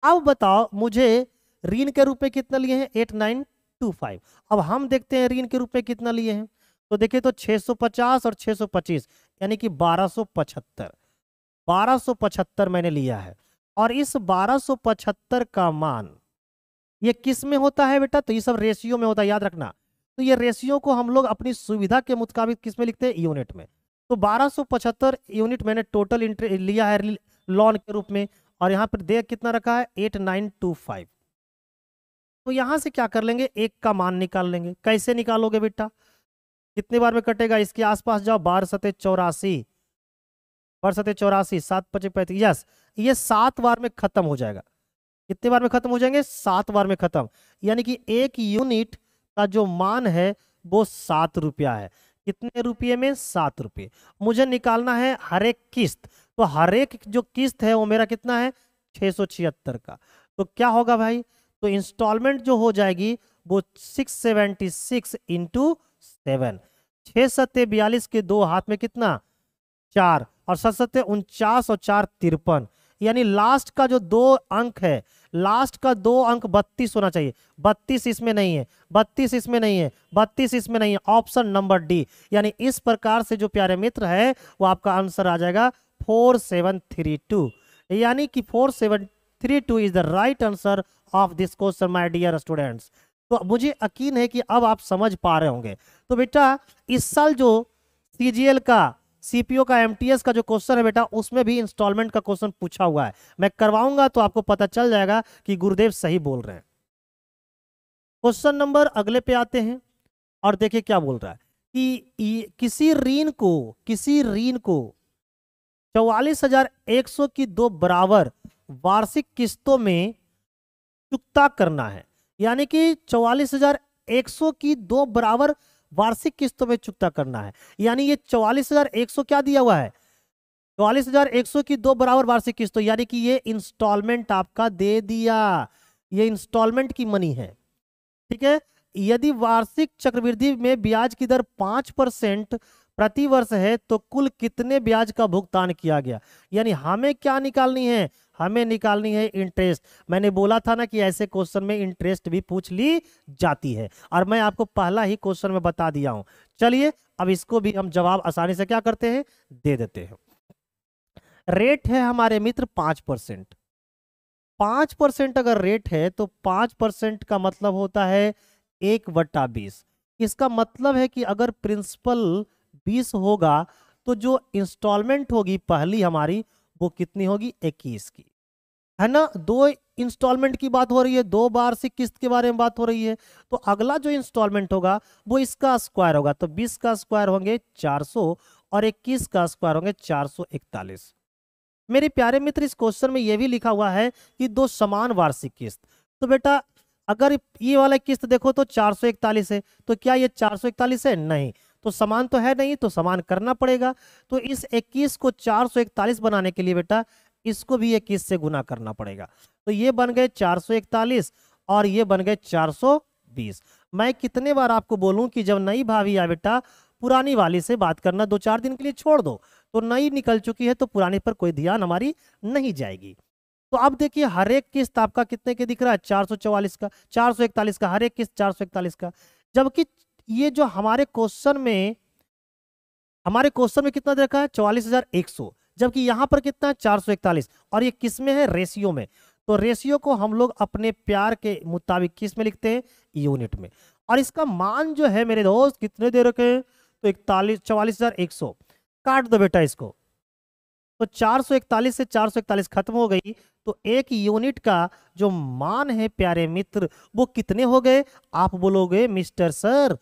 अब बताओ मुझे ऋण के रूप में कितना लिए हैं 8925। अब हम देखते हैं ऋण के रूप में कितना लिए हैं, तो देखिए तो 650 और 625 यानी कि 1275, 1275 मैंने लिया है। और इस 1275 का मान ये किस में होता है बेटा, तो ये सब रेशियो में होता है, याद रखना। तो ये रेशियो को हम लोग अपनी सुविधा के मुताबिक किस में लिखते हैं, यूनिट में। तो 1275 यूनिट मैंने टोटल इंटरेस्ट लिया है लोन के रूप में, और यहाँ पर देख कितना रखा है 8925। तो यहां से क्या कर लेंगे, एक का मान निकाल लेंगे। कैसे निकालोगे बेटा, कितने बार में कटेगा, इसके आसपास जाओ, 12×7=84, 12×7=84, 7×5=35, यस, ये 7 बार में खत्म हो जाएगा। कितने बार में खत्म हो जाएंगे, 7 बार में खत्म, यानी कि एक यूनिट का जो मान है वो 7 रुपया है। कितने रुपये में, 7 रुपये। मुझे निकालना है हर एक किस्त, तो हर एक जो किस्त है वो मेरा कितना है 676 का। तो क्या होगा भाई, तो इंस्टॉलमेंट जो हो जाएगी वो 676 इंटू 7, 6×7=42 के दो हाथ में कितना 4, और 7×7=49 और 4=53, यानी लास्ट का जो दो अंक है, लास्ट का दो अंक 32 होना चाहिए। 32 इसमें नहीं है, 32 इसमें नहीं है, 32 इसमें नहीं है, ऑप्शन नंबर डी। यानी इस प्रकार से जो प्यारे मित्र है वो आपका आंसर आ जाएगा 4732, यानी कि 4732 is the right answer of this question my dear students. तो मुझे यकीन है कि अब आप समझ पा रहे होंगे। तो बेटा इस साल जो सीजीएल का, सीपीओ का, एमटीएस का जो क्वेश्चन है बेटा उसमें भी इंस्टॉलमेंट का क्वेश्चन पूछा हुआ है। मैं करवाऊंगा तो आपको पता चल जाएगा कि गुरुदेव सही बोल रहे हैं। क्वेश्चन नंबर अगले पे आते हैं और देखिए क्या बोल रहा है कि किसी ऋण को 44,100 की दो बराबर वार्षिक किस्तों में चुकता करना है, यानी कि 44,100 की दो बराबर वार्षिक किस्तों में चुकता करना है। यानी ये 44,100 क्या दिया हुआ है, 44,100 की दो बराबर वार्षिक किस्तों, यानी कि ये इंस्टॉलमेंट आपका दे दिया, ये इंस्टॉलमेंट की मनी है, ठीक है। यदि वार्षिक चक्रवृद्धि में ब्याज की दर 5% प्रति वर्ष है तो कुल कितने ब्याज का भुगतान किया गया, यानी हमें क्या निकालनी है, हमें निकालनी है इंटरेस्ट। मैंने बोला था ना कि ऐसे क्वेश्चन में इंटरेस्ट भी पूछ ली जाती है, और मैं आपको पहला ही क्वेश्चन में बता दिया हूं। चलिए अब इसको भी हम जवाब आसानी से क्या करते हैं, दे देते हैं। रेट है हमारे मित्र 5%। 5% अगर रेट है तो 5% का मतलब होता है 1/20। इसका मतलब है कि अगर प्रिंसिपल 20 होगा तो जो इंस्टॉलमेंट होगी पहली हमारी वो कितनी होगी, 21 की, है ना। दो इंस्टॉलमेंट की बात हो रही है, दो वार्षिक किस्त के बारे में बात हो रही है, तो अगला जो इंस्टॉलमेंट होगा वो इसका स्क्वायर होगा, तो 20 का स्क्वायर होंगे 400 और 21 का स्क्वायर होंगे 441। मेरे प्यारे मित्र इस क्वेश्चन में यह भी लिखा हुआ है कि दो समान वार्षिक किस्त, तो बेटा अगर ये वाला किस्त देखो तो 441 है, तो क्या ये 441 है, नहीं, तो समान तो है नहीं, तो समान करना पड़ेगा। तो इस 21 को 441 बनाने के लिए बेटा इसको भी 21 से गुना करना पड़ेगा, तो ये बन गए 441 और ये बन गए 420। मैं कितने बार आपको बोलूं कि जब नई भाभी आए बेटा पुरानी वाली से बात करना 2-4 दिन के लिए छोड़ दो, तो नई निकल चुकी है तो पुरानी पर कोई ध्यान हमारी नहीं जाएगी। तो अब देखिए हर एक किस्त आपका कितने के दिख रहा है, 444 का, 441 का, हर एक किस्त 441 का, जबकि ये जो हमारे क्वेश्चन में कितना देखा है, 44,100, जबकि यहां पर कितना है 441, और ये किस में है, रेशियो में। तो रेशियो को हम लोग अपने प्यार के मुताबिक किस में लिखते हैं, यूनिट में। और इसका मान जो है मेरे दोस्त कितने दे रखे हैं, तो 44,100, काट दो बेटा इसको, तो 441 से 441 खत्म हो गई, तो एक यूनिट का जो मान है प्यारे मित्र वो कितने हो गए, आप बोलोगे मिस्टर सर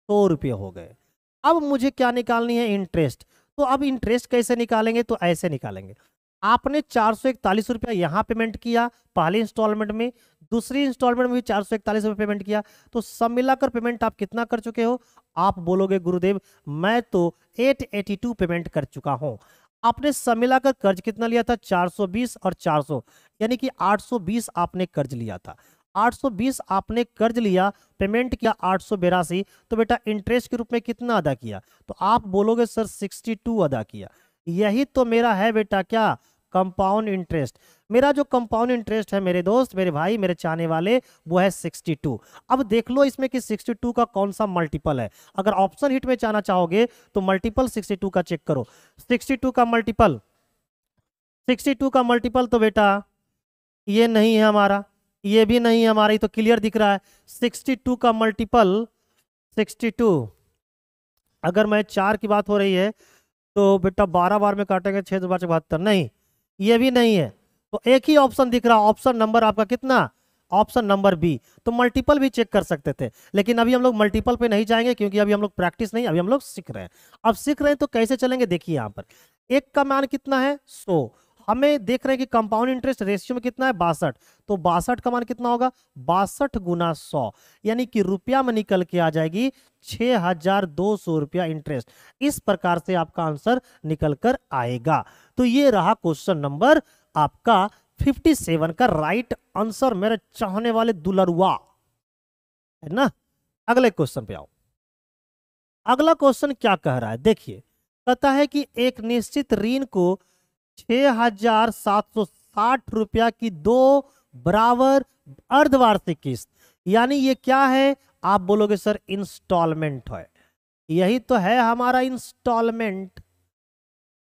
100 रुपये हो गए। अब मुझे क्या निकालनी है, इंटरेस्ट। तो अब इंटरेस्ट कैसे निकालेंगे, तो ऐसे निकालेंगे, आपने 441 रुपया यहाँ पेमेंट किया पहले इंस्टॉलमेंट में, दूसरी इंस्टॉलमेंट में भी 441 रुपये पेमेंट किया, तो सब मिलाकर पेमेंट आप कितना कर चुके हो, आप बोलोगे गुरुदेव मैं तो 882 पेमेंट कर चुका हूं। आपने सब मिलाकर कर्ज कितना लिया था, 420 और 400, यानी कि 820 आपने कर्ज लिया था, 820 आपने कर्ज लिया, पेमेंट किया 882, तो बेटा इंटरेस्ट के रूप में कितना अदा किया, तो आप बोलोगे सर 62 अदा किया। यही तो मेरा है बेटा क्या, कंपाउंड इंटरेस्ट। मेरा जो कंपाउंड इंटरेस्ट है मेरे दोस्त, मेरे भाई, मेरे चाहने वाले, वो है 62। अब देख लो इसमें कि 62 का कौन सा मल्टीपल है। अगर ऑप्शन हिट में जाना चाहोगे तो मल्टीपल 62 का चेक करो। 62 का मल्टीपल, 62 का मल्टीपल तो बेटा ये नहीं है हमारा, ये भी नहीं है हमारा, ये तो क्लियर दिख रहा है। 62 का मल्टीपल 62, अगर मैं 4 की बात हो रही है तो बेटा 12 बार में काटेंगे 6 2 72, नहीं ये भी नहीं है, तो एक ही ऑप्शन दिख रहा, ऑप्शन नंबर आपका कितना, ऑप्शन नंबर बी। तो मल्टीपल भी चेक कर सकते थे, लेकिन अभी हम लोग मल्टीपल पे नहीं जाएंगे क्योंकि अभी हम लोग प्रैक्टिस नहीं, अभी हम लोग सीख रहे हैं। अब सीख रहे हैं तो कैसे चलेंगे, देखिए यहाँ पर एक का मान कितना है 100, हमें देख रहे हैं कि कंपाउंड इंटरेस्ट रेशियो में कितना है 62, तो 62 का मान कितना होगा 62 गुना 100, यानी कि रुपया में निकल के आ जाएगी 6,200 रुपया इंटरेस्ट। इस प्रकार से आपका आंसर निकल कर आएगा। तो ये रहा क्वेश्चन नंबर आपका 57 का राइट आंसर मेरे चाहने वाले दुलरुआ, है ना। अगले क्वेश्चन पे आओ। अगला क्वेश्चन क्या कह रहा है, देखिए कहता है कि एक निश्चित ऋण को 6,760 रुपया की 2 बराबर अर्धवार्षिक किस्त, यानी ये क्या है, आप बोलोगे सर इंस्टॉलमेंट है, यही तो है हमारा इंस्टॉलमेंट।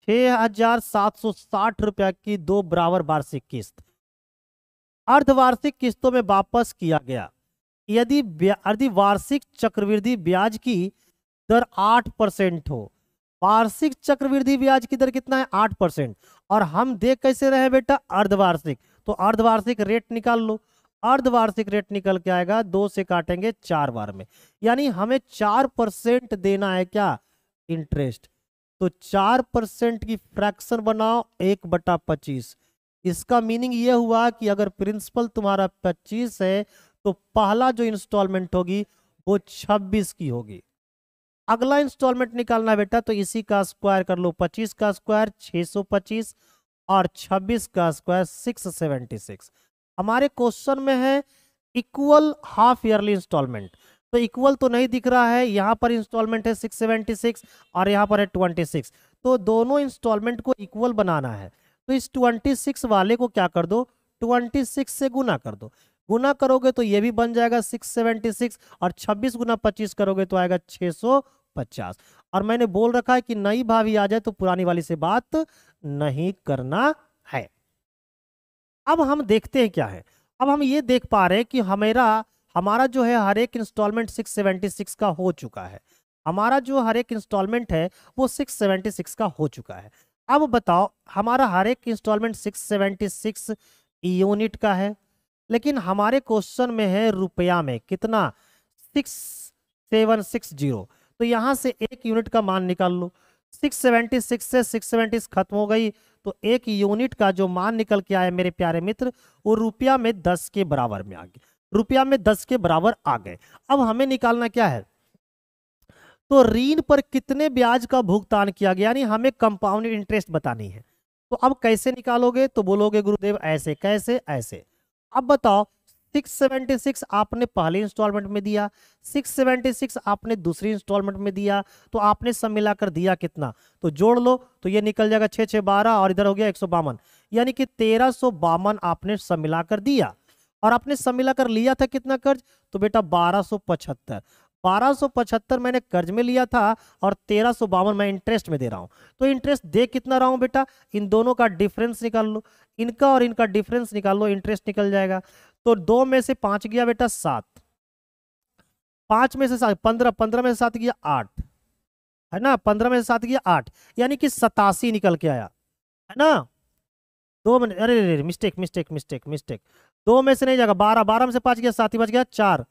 6,760 रुपया की 2 बराबर वार्षिक किस्त अर्धवार्षिक किस्तों में वापस किया गया, यदि वार्षिक चक्रवृद्धि ब्याज की दर 8% हो। वार्षिक चक्रवृद्धि ब्याज की दर कितना है 8%, और हम देख कैसे रहे बेटा अर्धवार्षिक, तो अर्धवार्षिक रेट निकाल लो, अर्धवार्षिक रेट निकल के आएगा 2 से काटेंगे 4 बार में, यानी हमें 4% देना है क्या, इंटरेस्ट। तो 4% की फ्रैक्शन बनाओ 1/25। इसका मीनिंग यह हुआ कि अगर प्रिंसिपल तुम्हारा 25 है तो पहला जो इंस्टॉलमेंट होगी वो 26 की होगी। अगला इंस्टॉलमेंट निकालना है बेटा, तो इसी का स्क्वायर कर लो, 25 का स्क्वायर 625 और 26 का स्क्वायर 676। हमारे क्वेश्चन में है इक्वल हाफ ईयरली इंस्टॉलमेंट, तो इक्वल तो नहीं दिख रहा है, यहाँ पर इंस्टॉलमेंट है 676 और यहाँ पर है 26, तो दोनों इंस्टॉलमेंट को इक्वल बनाना है। तो इस 26 वाले को क्या कर दो, 26 से गुना कर दो। गुना करोगे तो ये भी बन जाएगा 676 और 26 गुना 25 करोगे तो आएगा 650। और मैंने बोल रखा है कि नई भावी आ जाए तो पुरानी वाली से बात नहीं करना है। अब हम देखते हैं क्या है। अब हम ये देख पा रहे हैं कि हमारा जो है हर एक इंस्टॉलमेंट 676 का हो चुका है। हमारा जो हर एक इंस्टॉलमेंट है वो 676 का हो चुका है। अब बताओ, हमारा हर एक इंस्टॉलमेंट 676 यूनिट का है, लेकिन हमारे क्वेश्चन में है रुपया में कितना, 6760। तो यहां से एक यूनिट का मान निकाल लो। 676 से 670 खत्म हो गई, तो एक यूनिट का जो मान निकल के आया मेरे प्यारे मित्र, वो रुपया में 10 के बराबर में आ गया। रुपया में 10 के बराबर आ गए। अब हमें निकालना क्या है, तो ऋण पर कितने ब्याज का भुगतान किया गया, यानी हमें कंपाउंड इंटरेस्ट बतानी है। तो अब कैसे निकालोगे, तो बोलोगे गुरुदेव ऐसे, कैसे, ऐसे। अब बताओ, 676 आपने पहले इंस्टॉलमेंट में दिया, 676 आपने दूसरी इंस्टॉलमेंट में दिया, तो आपने सब मिलाकर दिया कितना, तो जोड़ लो तो ये निकल जाएगा 6 6 12 और इधर हो गया 152, यानी कि 1352 आपने सब मिलाकर दिया। और आपने सब मिलाकर लिया था कितना कर्ज, तो बेटा 1275। 1275 मैंने कर्ज में लिया था और 1352 मैं इंटरेस्ट में दे रहा हूं। तो इंटरेस्ट दे कितना रहा हूं बेटा, इन दोनों का डिफरेंस निकाल लो, इनका और इनका डिफरेंस निकाल लो, इंटरेस्ट निकल जाएगा। तो 2 में से 5 गया बेटा 7, 5 में से 7 15, 15 में से 7 गया 8, है ना, 15 में से 7 गया 8, यानी कि 87 निकल के आया, है ना। 2 में, अरे मिस्टेक मिस्टेक मिस्टेक मिस्टेक, 2 में से नहीं जाएगा 12, 12 में से 5 गया 7 ही बच गया 4,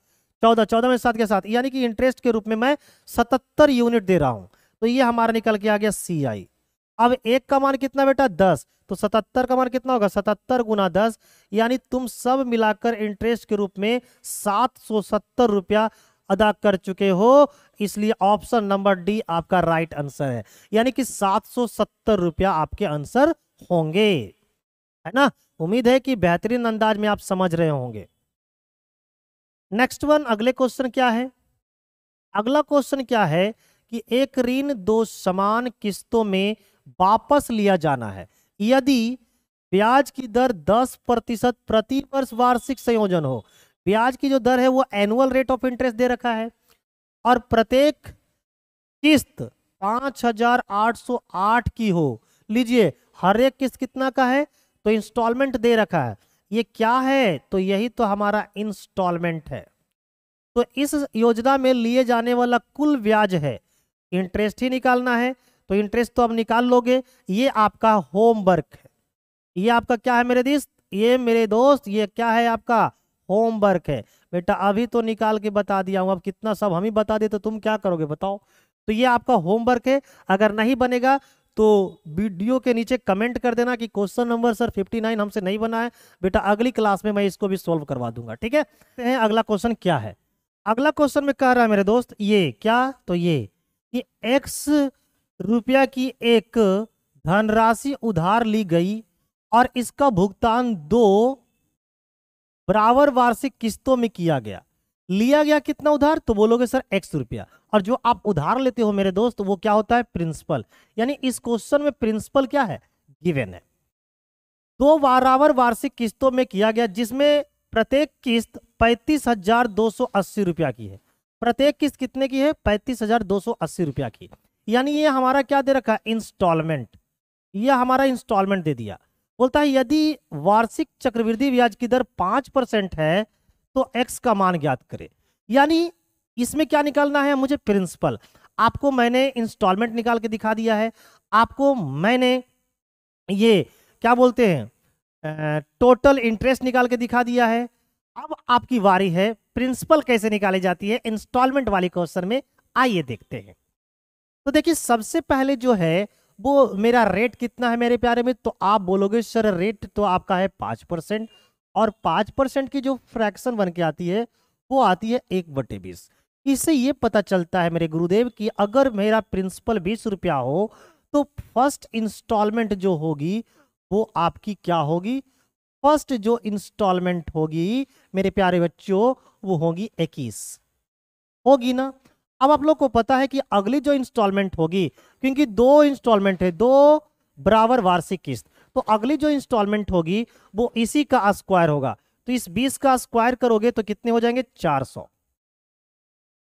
14, 14 में से 7 गया 7, यानी कि इंटरेस्ट के रूप में मैं 77 यूनिट दे रहा हूं। तो ये हमारा निकल के आ गया CI। अब एक का मान कितना बेटा 10, तो 77 का मान कितना होगा, 77 गुना 10, यानी तुम सब मिलाकर इंटरेस्ट के रूप में 770 रुपया अदा कर चुके हो। इसलिए ऑप्शन नंबर डी आपका राइट आंसर है, यानी कि 770 रुपया आपके आंसर होंगे, है ना। उम्मीद है कि बेहतरीन अंदाज में आप समझ रहे होंगे। नेक्स्ट वन, अगले क्वेश्चन क्या है, अगला क्वेश्चन क्या है कि एक ऋण 2 समान किस्तों में वापस लिया जाना है यदि ब्याज की दर 10% प्रति वर्ष वार्षिक संयोजन हो। ब्याज की जो दर है वो एनुअल रेट ऑफ इंटरेस्ट दे रखा है और प्रत्येक किस्त 5808 की हो। लीजिए, हर एक किस्त कितना का है, तो इंस्टॉलमेंट दे रखा है। ये क्या है, तो यही तो हमारा इंस्टॉलमेंट है। तो इस योजना में लिए जाने वाला कुल ब्याज है, इंटरेस्ट ही निकालना है, तो इंटरेस्ट तो अब निकाल लोगे। ये आपका होमवर्क है, ये आपका क्या है मेरे दोस्त, ये क्या है आपका होमवर्क है। बेटा अभी तो निकाल के बता दिया हूं, अब कितना सब हम ही बता दे तो तुम क्या करोगे बताओ। तो ये आपका होमवर्क है, अगर नहीं बनेगा तो वीडियो के नीचे कमेंट कर देना कि क्वेश्चन नंबर सर 59 हमसे नहीं बना है। बेटा अगली क्लास में मैं इसको भी सॉल्व करवा दूंगा, ठीक है। अगला क्वेश्चन क्या है, अगला क्वेश्चन में कह रहा है मेरे दोस्त, ये क्या, तो ये कि X रुपया की एक धनराशि उधार ली गई और इसका भुगतान 2 बराबर वार्षिक किस्तों में किया गया। लिया गया कितना उधार, तो बोलोगे सर X रुपया, और जो आप उधार लेते हो मेरे दोस्त वो क्या होता है, प्रिंसिपल। यानी इस क्वेश्चन में प्रिंसिपल क्या है, गिवन है। 2 बराबर वार्षिक किस्तों में किया गया जिसमें प्रत्येक किस्त 35,280 रुपया की है। प्रत्येक किस्त कितने की है, 35,280 रुपया की। यानी ये हमारा क्या दे रखा है, इंस्टॉलमेंट। ये हमारा इंस्टॉलमेंट दे दिया। बोलता है यदि वार्षिक चक्रवृद्धि ब्याज की दर 5% है तो X का मान ज्ञात करें। यानी इसमें क्या निकालना है मुझे, प्रिंसिपल। आपको मैंने इंस्टॉलमेंट निकाल के दिखा दिया है, आपको मैंने ये क्या बोलते हैं टोटल इंटरेस्ट निकाल के दिखा दिया है। अब आपकी बारी है, प्रिंसिपल कैसे निकाली जाती है इंस्टॉलमेंट वाले क्वेश्चन में, आइए देखते हैं। तो देखिए सबसे पहले जो है वो मेरा रेट कितना है मेरे प्यारे मित्र, तो आप बोलोगे सर रेट तो आपका है 5%, और 5% की जो फ्रैक्शन बन के आती है वो आती है 1/20। इससे ये पता चलता है मेरे गुरुदेव कि अगर मेरा प्रिंसिपल 20 रुपया हो तो फर्स्ट इंस्टॉलमेंट जो होगी वो आपकी क्या होगी, फर्स्ट जो इंस्टॉलमेंट होगी मेरे प्यारे बच्चों वो होगी 21। होगी ना। अब आप लोग को पता है कि अगली जो इंस्टॉलमेंट होगी, क्योंकि 2 इंस्टॉलमेंट है, 2 बराबर वार्षिक किस्त, तो अगली जो इंस्टॉलमेंट होगी वो इसी का स्क्वायर होगा। तो इस 20 का स्क्वायर करोगे तो कितने हो जाएंगे 400,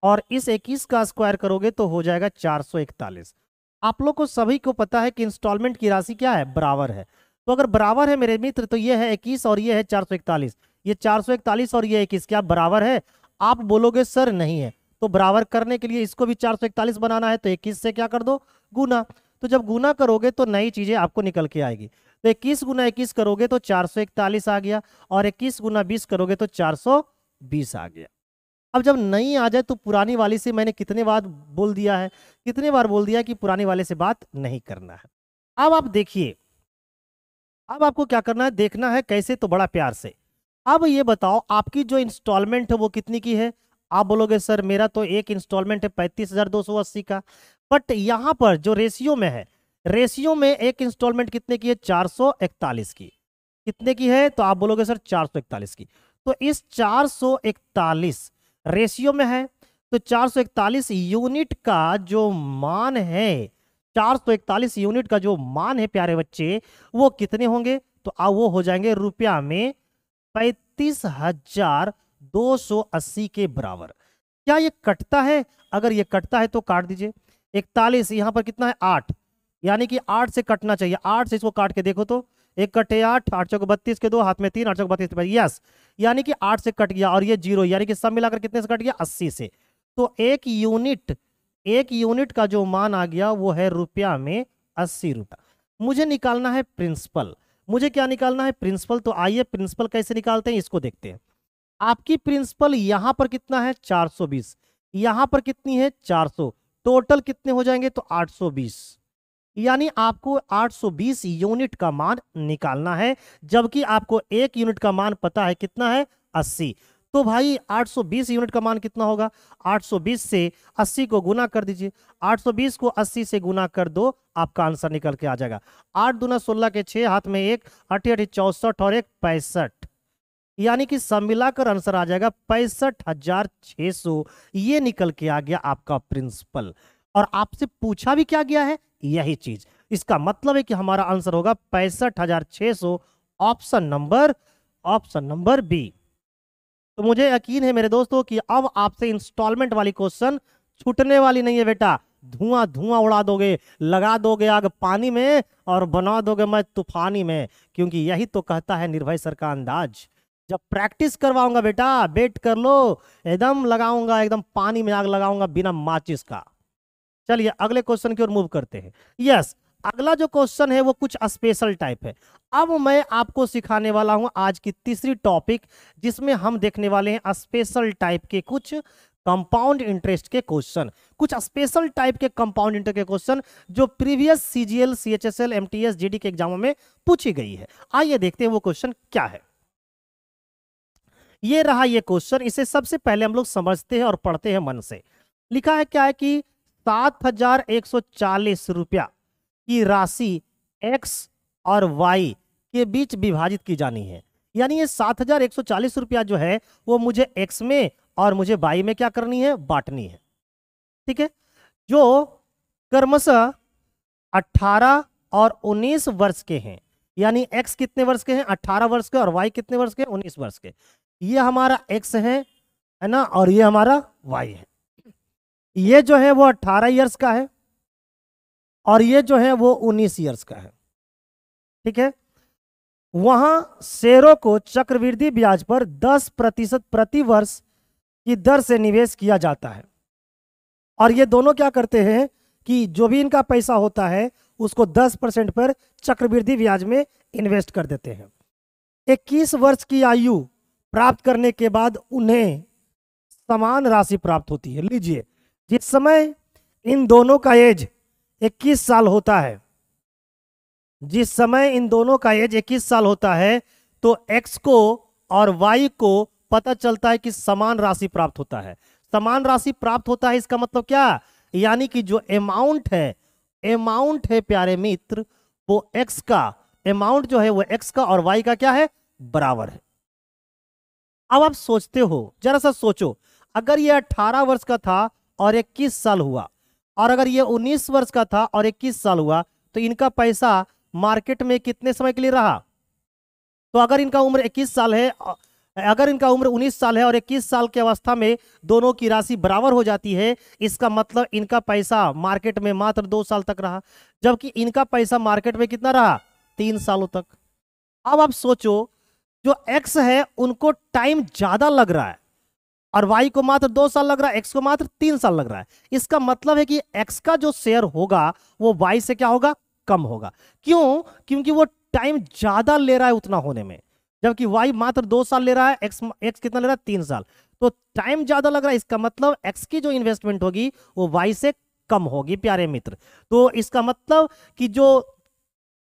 और इस 21 का स्क्वायर करोगे तो हो जाएगा 441। आप लोग को सभी को पता है कि इंस्टॉलमेंट की राशि क्या है, बराबर है। तो अगर बराबर है मेरे मित्र तो ये है 21 और ये है 441। ये 441 और ये 21 क्या बराबर है? आप बोलोगे सर नहीं है। तो बराबर करने के लिए इसको भी 441 बनाना है, तो 21 से क्या कर दो, गुना। तो जब गुना करोगे तो नई चीजें आपको निकल के आएगी। तो 21 गुना 21 करोगे तो 441 आ गया, और 21 गुना 20 करोगे तो 420 आ गया। अब जब नई आ जाए तो पुरानी वाली से मैंने कितने बार बोल दिया है, कितने बार बोल दिया कि पुरानी वाले से बात नहीं करना है। अब आप देखिए, अब आपको क्या करना है, देखना है कैसे, तो बड़ा प्यार से। अब ये बताओ आपकी जो इंस्टॉलमेंट है वो कितनी की है? आप बोलोगे सर मेरा तो एक इंस्टॉलमेंट है 35,280 का, बट यहां पर जो रेशियो में है, रेशियो में एक इंस्टॉलमेंट कितने की है, 441 की। कितने की है? तो आप बोलोगे सर 441 की। तो इस 441 रेशियो में है, तो 441 यूनिट का जो मान है, 441 यूनिट का जो मान है प्यारे बच्चे, वो कितने होंगे? तो वो हो जाएंगे रुपया में 35,280 के बराबर। क्या ये कटता है? अगर ये कटता है तो काट दीजिए। 41 यहां पर कितना है, 8, यानी कि 8 से कटना चाहिए। 8 से इसको काट के देखो तो, एक कटे 8, 8 चौक 32 के 2, हाथ में 3, 8 चौक 32, यस, यानी कि 8 से कट गया, और ये 0, यानी कि सब मिलाकर कितने से कट गया, 80 से। तो एक यूनिट का जो मान आ गया वो है रुपया में 80 रुपया। मुझे निकालना है प्रिंसिपल। मुझे क्या निकालना है, प्रिंसिपल। तो आइए प्रिंसिपल कैसे निकालते हैं इसको देखते हैं। आपकी प्रिंसिपल यहां पर कितना है, 420, यहां पर कितनी है, 400, टोटल कितने हो जाएंगे, तो 820, यानी आपको 820 यूनिट का मान निकालना है, जबकि आपको एक यूनिट का मान पता है कितना है, 80। तो भाई 820 यूनिट का मान कितना होगा, 820 से 80 को गुना कर दीजिए। 820 को 80 से गुना कर दो, आपका आंसर निकल के आ जाएगा। 8 दूना 16 के 6, हाथ में 1, 8 8 64 और 1 65, यानी कि सब मिलाकर आंसर आ जाएगा 65,600। ये निकल के आ गया आपका प्रिंसिपल। और आपसे पूछा भी क्या गया है, यही चीज। इसका मतलब है कि हमारा आंसर होगा 65,600, ऑप्शन नंबर बी। तो मुझे यकीन है मेरे दोस्तों कि अब आपसे इंस्टॉलमेंट वाली क्वेश्चन छूटने वाली नहीं है बेटा। धुआं धुआं उड़ा दोगे, लगा दोगे आग पानी में, और बना दोगे मैं तूफानी में, क्योंकि यही तो कहता है निर्भय सर का अंदाज। जब प्रैक्टिस करवाऊंगा बेटा, वेट कर लो, एकदम लगाऊंगा, एकदम पानी में आग लगाऊंगा बिना माचिस का। चलिए अगले क्वेश्चन की ओर मूव करते हैं। यस, अगला जो क्वेश्चन है वो कुछ स्पेशल टाइप है। अब मैं आपको सिखाने वाला हूं आज की तीसरी टॉपिक, जिसमें हम देखने वाले हैं स्पेशल टाइप के कुछ कंपाउंड इंटरेस्ट के क्वेश्चन, कुछ स्पेशल टाइप के कंपाउंड इंटरेस्ट के क्वेश्चन जो previous CGL, CHSL, MTS, GD के एग्जामों में पूछी गई है। आइए देखते हैं वो क्वेश्चन क्या है। ये रहा ये क्वेश्चन। इसे सबसे पहले हम लोग समझते हैं और पढ़ते हैं मन से। लिखा है क्या है कि 7,140 रुपया की राशि x और y के बीच विभाजित की जानी है। यानी ये 7,140 रुपया जो है वो मुझे x में और मुझे y में क्या करनी है, बांटनी है। ठीक है, जो क्रमशः 18 और 19 वर्ष के हैं। यानी x कितने वर्ष के हैं, 18 वर्ष के, और y कितने वर्ष के, 19 वर्ष के। ये हमारा x है ना, और ये हमारा y है। ये जो है वो 18 ईयर्स का है, और ये जो है वो 19 ईयर्स का है। ठीक है, वहां शेयरों को चक्रवृद्धि ब्याज पर 10% प्रति वर्ष की दर से निवेश किया जाता है, और ये दोनों क्या करते हैं कि जो भी इनका पैसा होता है उसको 10% पर चक्रवृद्धि ब्याज में इन्वेस्ट कर देते हैं। 21 वर्ष की आयु प्राप्त करने के बाद उन्हें समान राशि प्राप्त होती है। लीजिए, जिस समय इन दोनों का एज 21 साल होता है, जिस समय इन दोनों का एज 21 साल होता है, तो x को और y को पता चलता है कि समान राशि प्राप्त होता है। समान राशि प्राप्त होता है, इसका मतलब क्या, यानी कि जो अमाउंट है प्यारे मित्र, वो x का अमाउंट जो है वो x का और y का क्या है, बराबर है। अब आप सोचते हो, जरा सा सोचो, अगर ये 18 वर्ष का था और 21 साल हुआ, और अगर ये 19 वर्ष का था और 21 साल हुआ, तो इनका पैसा मार्केट में कितने समय के लिए रहा? तो अगर इनका उम्र 21 साल है, अगर इनका उम्र 19 साल है और 21 साल की अवस्था में दोनों की राशि बराबर हो जाती है, इसका मतलब इनका पैसा मार्केट में मात्र 2 साल तक रहा, जबकि इनका पैसा मार्केट में कितना रहा? 3 सालों तक। अब आप सोचो, जो एक्स है उनको टाइम ज्यादा लग रहा है और वाई को मात्र 2 साल लग रहा है, एक्स को मात्र 3 साल लग रहा है। इसका मतलब है कि एक्स का जो शेयर होगा वो वाई से क्या होगा? कम होगा। क्यों? क्योंकि वो टाइम ज्यादा ले रहा है उतना होने में, जबकि वाई मात्र 2 साल ले रहा है, एक्स कितना ले रहा है? 3 साल। तो टाइम ज्यादा लग रहा है, इसका मतलब एक्स की जो इन्वेस्टमेंट होगी वो वाई से कम होगी प्यारे मित्र। तो इसका मतलब कि जो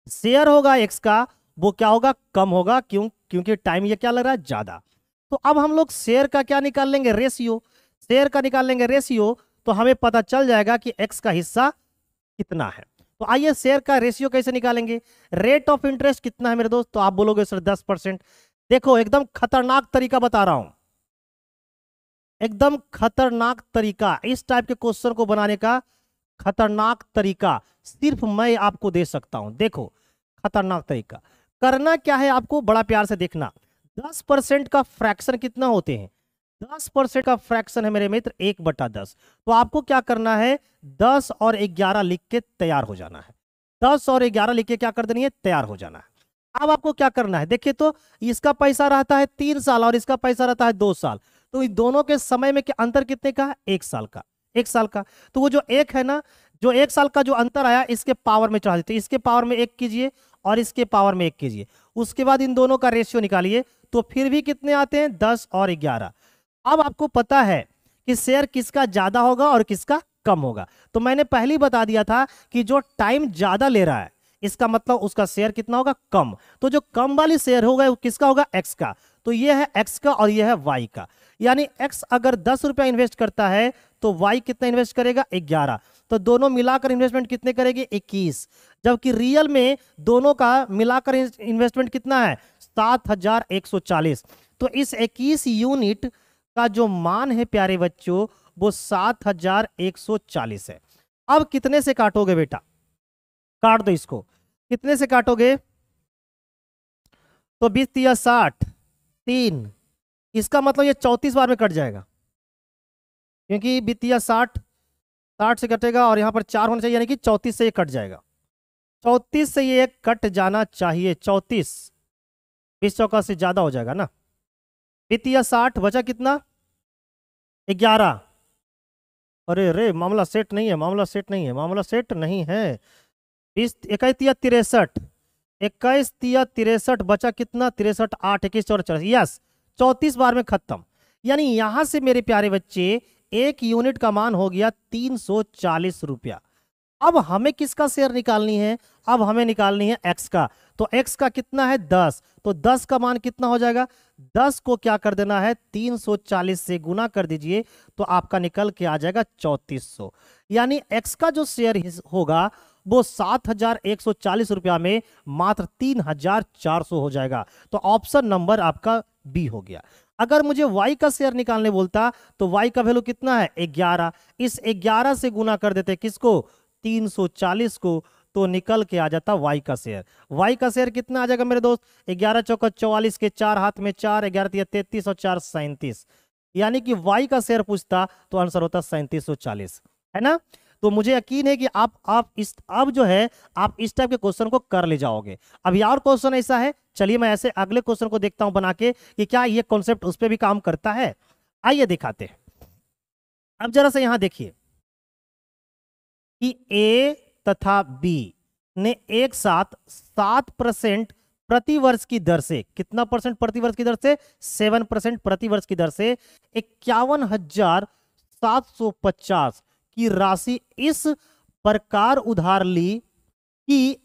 शेयर होगा एक्स का वो क्या होगा? कम होगा। क्योंकि टाइम ये क्या लग रहा है? ज्यादा। तो अब हम लोग शेयर का क्या निकाल लेंगे? रेशियो। शेयर का निकाल लेंगे रेशियो, तो हमें पता चल जाएगा कि एक्स का हिस्सा कितना है। तो आइए शेयर का रेशियो कैसे निकालेंगे? रेट ऑफ इंटरेस्ट कितना है मेरे दोस्त? तो आप बोलोगे सर 10%। देखो एकदम खतरनाक तरीका बता रहा हूं, एकदम खतरनाक तरीका। इस टाइप के क्वेश्चन को बनाने का खतरनाक तरीका सिर्फ मैं आपको दे सकता हूं। देखो खतरनाक तरीका करना क्या है, आपको बड़ा प्यार से देखना। 10% का फ्रैक्शन कितना होते हैं? 10% का फ्रैक्शन है मेरे मित्र 1/10। तो आपको क्या करना है? 10 और 11 लिख के तैयार हो जाना है। 10 और 11 लिख के क्या कर देनी है? तैयार हो जाना है। अब आपको क्या करना है? देखिए तो इसका पैसा रहता है 3 साल और इसका पैसा रहता है 2 साल। तो इन दोनों के समय में अंतर कितने का है? 1 साल का। 1 साल का। तो वो जो एक है ना, जो 1 साल का जो अंतर आया इसके पावर में चढ़ा देते, इसके पावर में 1 कीजिए और इसके पावर में 1 कीजिए। उसके बाद इन दोनों का रेशियो निकालिए, तो फिर भी कितने आते हैं? 10 और 11। अब आपको पता है कि शेयर किसका ज्यादा होगा और किसका कम होगा। तो मैंने पहले ही बता दिया था कि जो टाइम ज्यादा ले रहा है इसका मतलब उसका शेयर कितना होगा? कम। तो जो कम वाली शेयर होगा वो किसका होगा? एक्स का। तो ये है एक्स का और ये है वाई का। यानी एक्स अगर 10 रुपया इन्वेस्ट करता है तो वाई कितना इन्वेस्ट करेगा? 11। तो दोनों मिलाकर इन्वेस्टमेंट कितने करेंगे? 21। जबकि रियल में दोनों का मिलाकर इन्वेस्टमेंट कितना है? 7140। तो इस 21 यूनिट का जो मान है प्यारे बच्चों वो 7140 है। अब कितने से काटोगे बेटा? काट दो इसको। कितने से काटोगे? तो 20 या 60 3, इसका मतलब ये 34 बार में कट जाएगा, क्योंकि 20 या 60 60 से कटेगा और यहाँ पर 4 होना चाहिए, यानी कि 34 से ये कट जाएगा। 34 से ये कट जाना चाहिए। 34 20 चौका से ज्यादा हो जाएगा ना। 20 या 60 बचा कितना? 11। अरे रे मामला सेट नहीं है, मामला सेट नहीं है, मामला सेट नहीं है। 20 21 या 63, 21 या 63 बचा कितना? 63 8 21 और 44। यस 34 बार में खत्म। यानी यहां से मेरे प्यारे बच्चे 1 यूनिट का मान हो गया 340 रुपया। अब हमें किसका शेयर निकालनी है? अब हमें निकालनी है एक्स का। तो एक्स का कितना है? 10। तो 10 का मान कितना हो जाएगा? 10 को क्या कर देना है? 340 से गुना कर दीजिए तो आपका निकल के आ जाएगा 3400। यानी एक्स का जो शेयर होगा वो 7140 रुपया में मात्र 3400 हो जाएगा। तो ऑप्शन नंबर आपका बी हो गया। अगर मुझे y का शेयर निकालने बोलता तो y का वैल्यू कितना है? 11। इस 11 से गुना कर देते किसको? 340 को, तो निकल के आ जाता y का शेयर। y का शेयर कितना आ जाएगा मेरे दोस्त? 11 चौका 44 के 4 हाथ में 4, 11 33 और 4 37। यानी कि y का शेयर पूछता तो आंसर होता 3740, है ना। तो मुझे यकीन है कि आप इस अब जो है आप इस टाइप के क्वेश्चन को कर ले जाओगे। अभी और क्वेश्चन ऐसा है, चलिए मैं ऐसे अगले क्वेश्चन को देखता हूं बना के कि क्या ये कॉन्सेप्ट उस पर भी काम करता है। आइए दिखाते हैं। अब जरा से यहां देखिए कि ए तथा बी ने एक साथ 7% प्रति वर्ष की दर से, कितना परसेंट प्रति वर्ष की दर से? 7% प्रति वर्ष की दर से 51,750 की राशि इस प्रकार उधार ली कि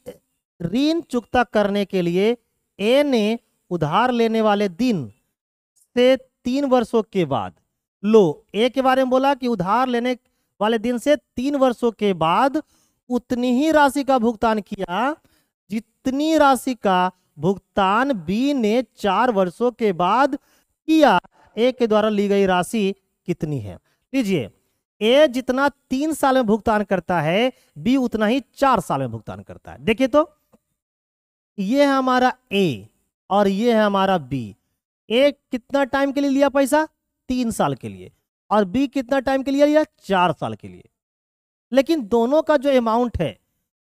ऋण चुकता करने के लिए ए ने उधार लेने वाले दिन से 3 वर्षों के बाद, लो ए के बारे में बोला कि उधार लेने वाले दिन से 3 वर्षों के बाद उतनी ही राशि का भुगतान किया जितनी राशि का भुगतान बी ने 4 वर्षों के बाद किया। ए के द्वारा ली गई राशि कितनी है। लीजिए, ए जितना 3 साल में भुगतान करता है, बी उतना ही 4 साल में भुगतान करता है। देखिए तो ये है हमारा ए और ये है हमारा बी। ए कितना टाइम के लिए लिया पैसा? 3 साल के लिए। और बी कितना टाइम के लिए लिया? 4 साल के लिए। लेकिन दोनों का जो अमाउंट है,